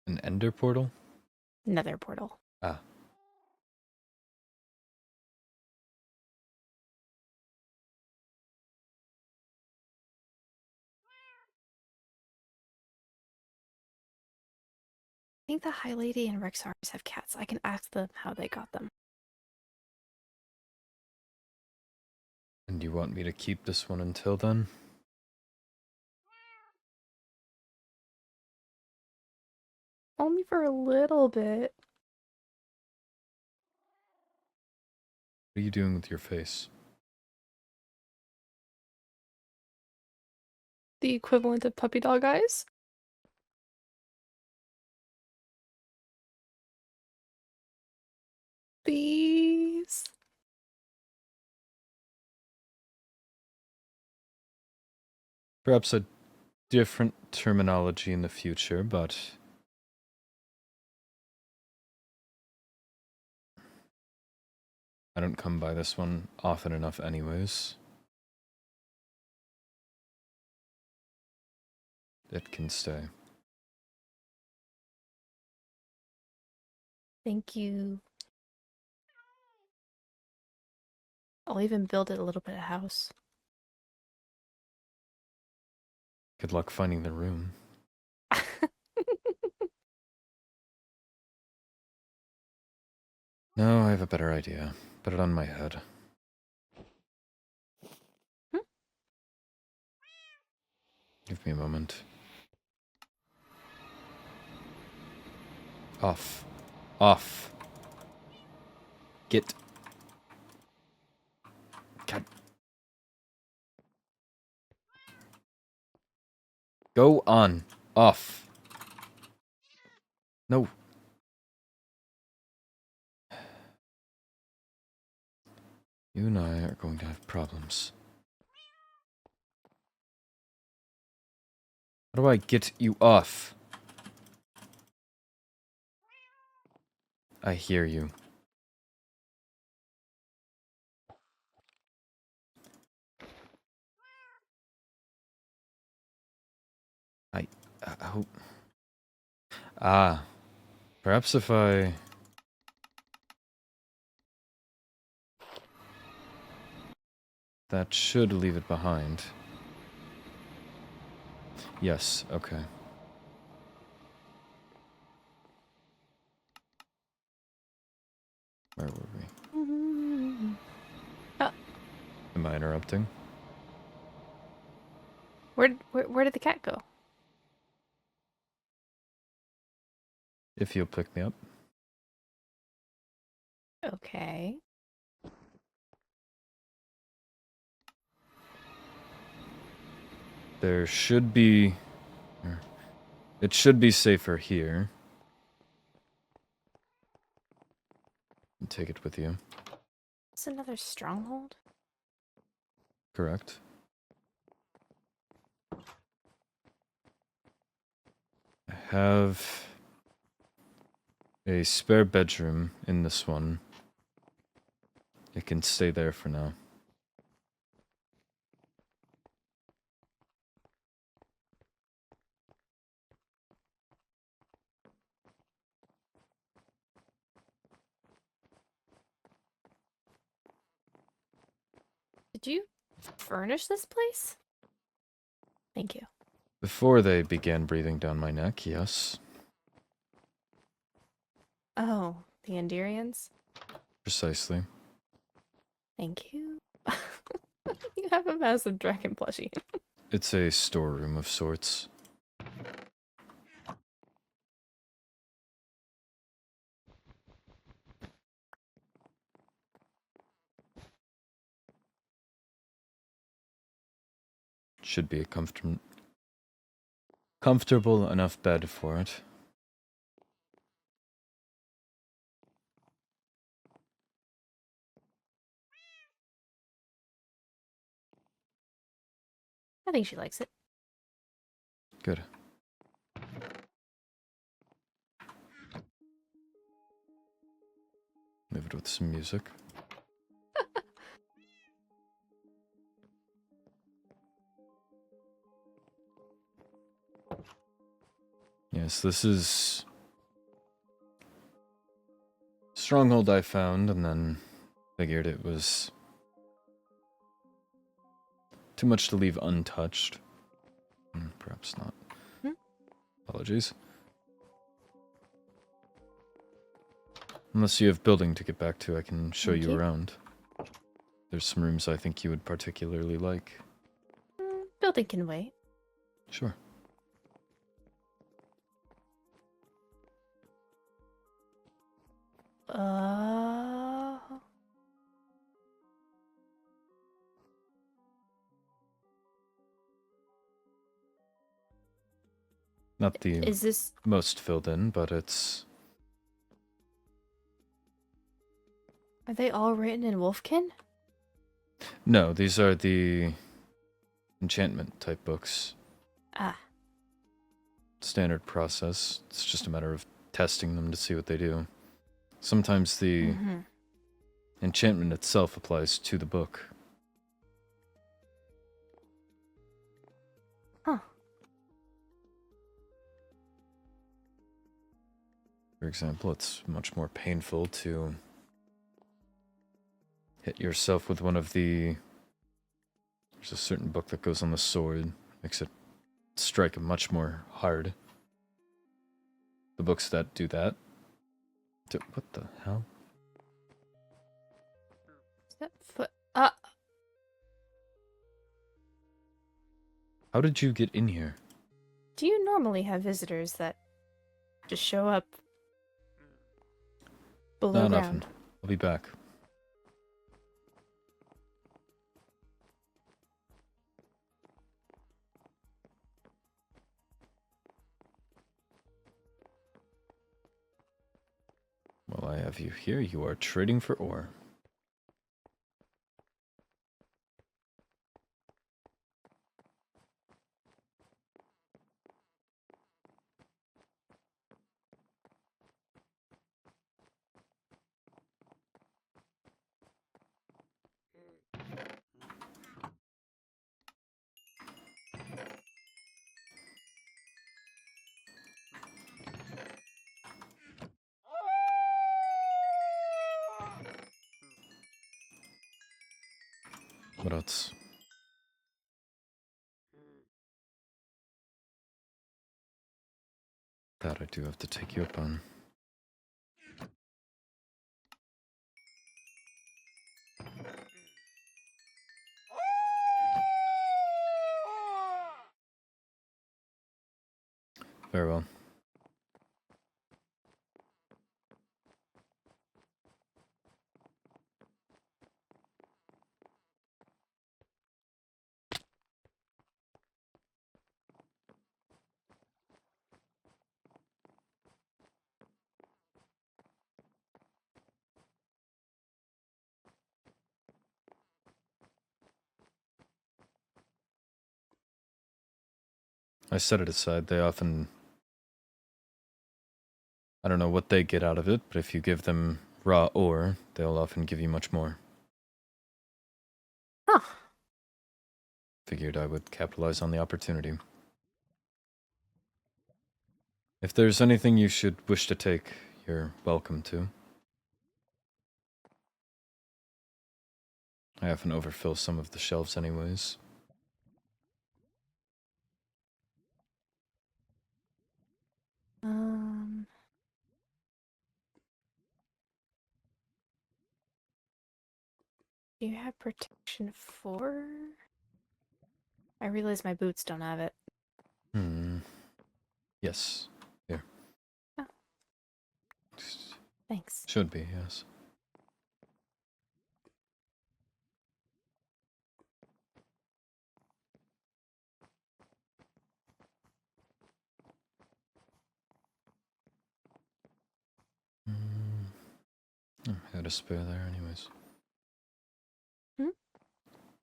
An ender portal? Nether portal. Ah. I think the High Lady and Rexars have cats. I can ask them how they got them. And you want me to keep this one until then? Only for a little bit. What are you doing with your face? The equivalent of puppy dog eyes. These. Perhaps a different terminology in the future, but I don't come by this one often enough anyways. It can stay. Thank you. I'll even build it a little bit of house. Good luck finding the room. No, I have a better idea. Put it on my head. Give me a moment. Off. Off. Get. God. Go on. Off. No. You and I are going to have problems. How do I get you off? I hear you. I hope. Ah. Perhaps if I... That should leave it behind. Yes, okay. Where were we? Oh, Am I interrupting? where did the cat go? If you'll pick me up. Okay. There should be... It should be safer here. Take it with you. It's another stronghold. Correct. I have a spare bedroom in this one. It can stay there for now. Did you furnish this place? Thank you. Before they began breathing down my neck, yes. Oh, the Enderians? Precisely. Thank you. You have a massive dragon plushie. It's a storeroom of sorts. Should be a comfortable enough bed for it. I think she likes it. Good. Leave it with some music. Yes, this is stronghold I found, and then figured it was too much to leave untouched. Perhaps not. Hmm? Apologies. Unless you have building to get back to, I can show Thank you you. around. There's some rooms I think you would particularly like. Building can wait. Sure. Not the Is this... most filled in, but it's... Are they all written in Wolfkin? No, these are the enchantment type books. Ah. Standard process. It's just a matter of testing them to see what they do. Sometimes the Mhm. enchantment itself applies to the book. Huh. For example, it's much more painful to hit yourself with one of the... There's a certain book that goes on the sword, makes it strike much more hard. The books that do that... What the hell? Is that foot... How did you get in here? Do you normally have visitors that just show up below No, ground? nothing. I'll be back. While I have you here, you are trading for ore. What else? That I do have to take you up on. Very well. I set it aside. They often... I don't know what they get out of it, but if you give them raw ore, they'll often give you much more. Huh. Figured I would capitalize on the opportunity. If there's anything you should wish to take, you're welcome to. I often overfill some of the shelves anyways. Do you have protection 4? I realize my boots don't have it. Yes. Here. Oh. Thanks. Should be, yes. I had a spare there anyways. Hmm?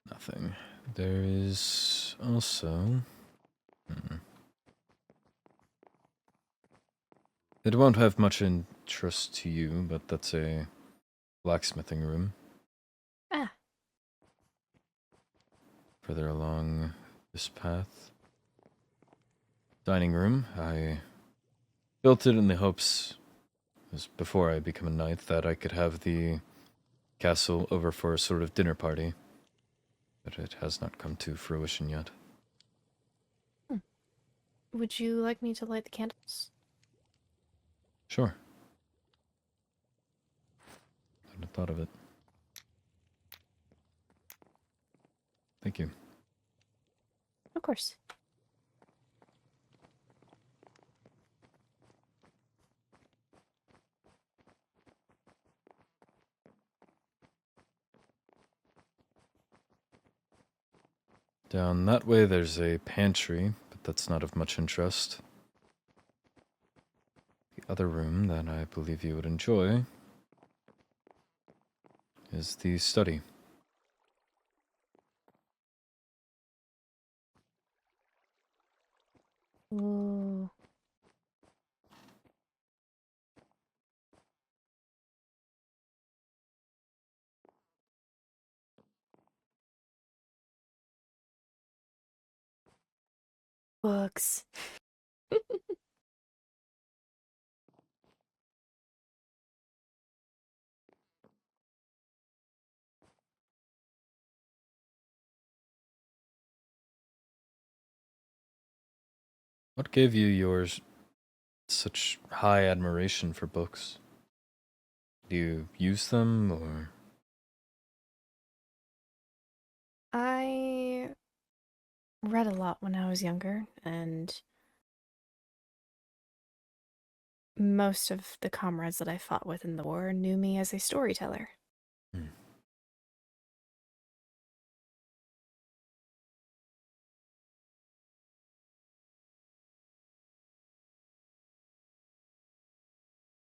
Nothing. There is also... It won't have much interest to you, but that's a blacksmithing room. Ah, Further along this path. Dining room. I built it in the hopes, as before I become a knight, that I could have the castle over for a sort of dinner party. But it has not come to fruition yet. would you like me to light the candles? Sure. Hadn't have thought of it. Thank you. Of course. Down that way there's a pantry, but that's not of much interest. The other room that I believe you would enjoy is the study. Ooh. Books. What gave you such high admiration for books? Do you use them, or... I read a lot when I was younger, and most of the comrades that I fought with in the war knew me as a storyteller. Hmm.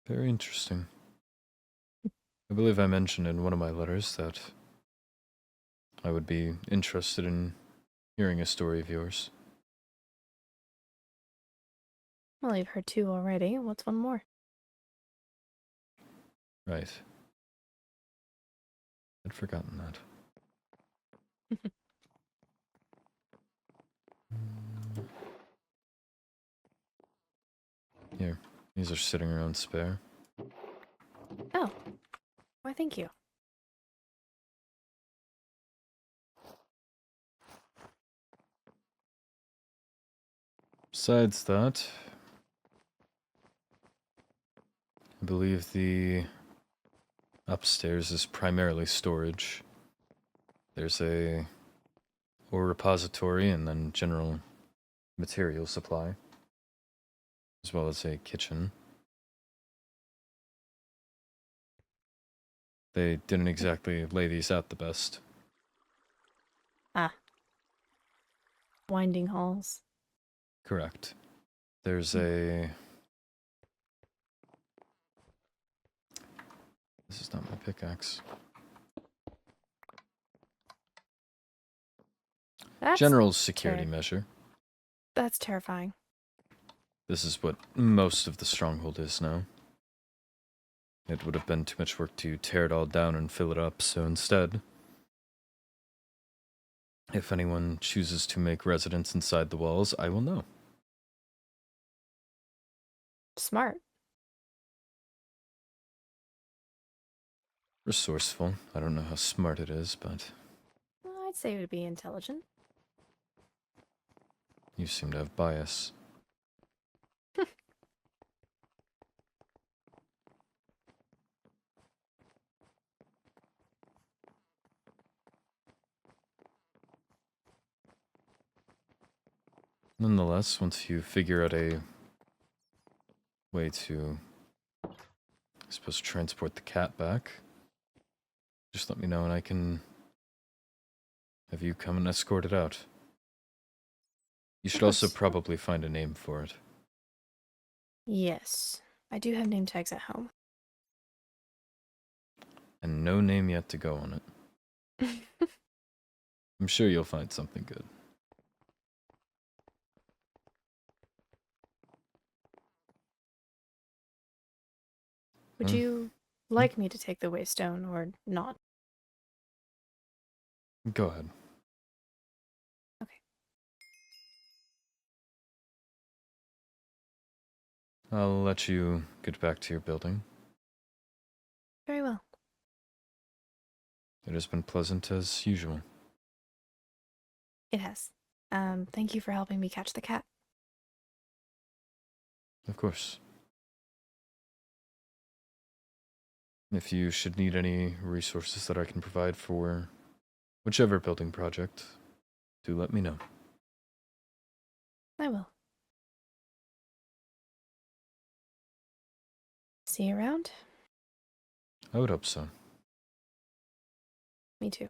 Very interesting. I believe I mentioned in one of my letters that I would be interested in hearing a story of yours. Well, you've heard two already. What's one more? Right. I'd forgotten that. Here, these are sitting around spare. Oh, why thank you. Besides that, I believe the upstairs is primarily storage. There's a ore repository and then general material supply, as well as a kitchen. They didn't exactly lay these out the best. Ah. Winding halls. Correct. There's a... This is not my pickaxe. That's General security measure. That's terrifying. This is what most of the stronghold is now. It would have been too much work to tear it all down and fill it up, so instead, if anyone chooses to make residence inside the walls, I will know. Smart. Resourceful. I don't know how smart it is, but Well, I'd say it would be intelligent. you seem to have bias. Nonetheless, once you figure out a way to, I suppose, transport the cat back, just let me know and I can have you come and escort it out. You should also course. probably find a name for it. Yes. I do have name tags at home. And no name yet to go on it. I'm sure you'll find something good. Would Hmm? you like me to take the waystone or not? Go ahead. Okay. I'll let you get back to your building. Very well. It has been pleasant as usual. It has. Thank you for helping me catch the cat. Of course. If you should need any resources that I can provide for whichever building project, do let me know. I will. See you around? I would hope so. Me too.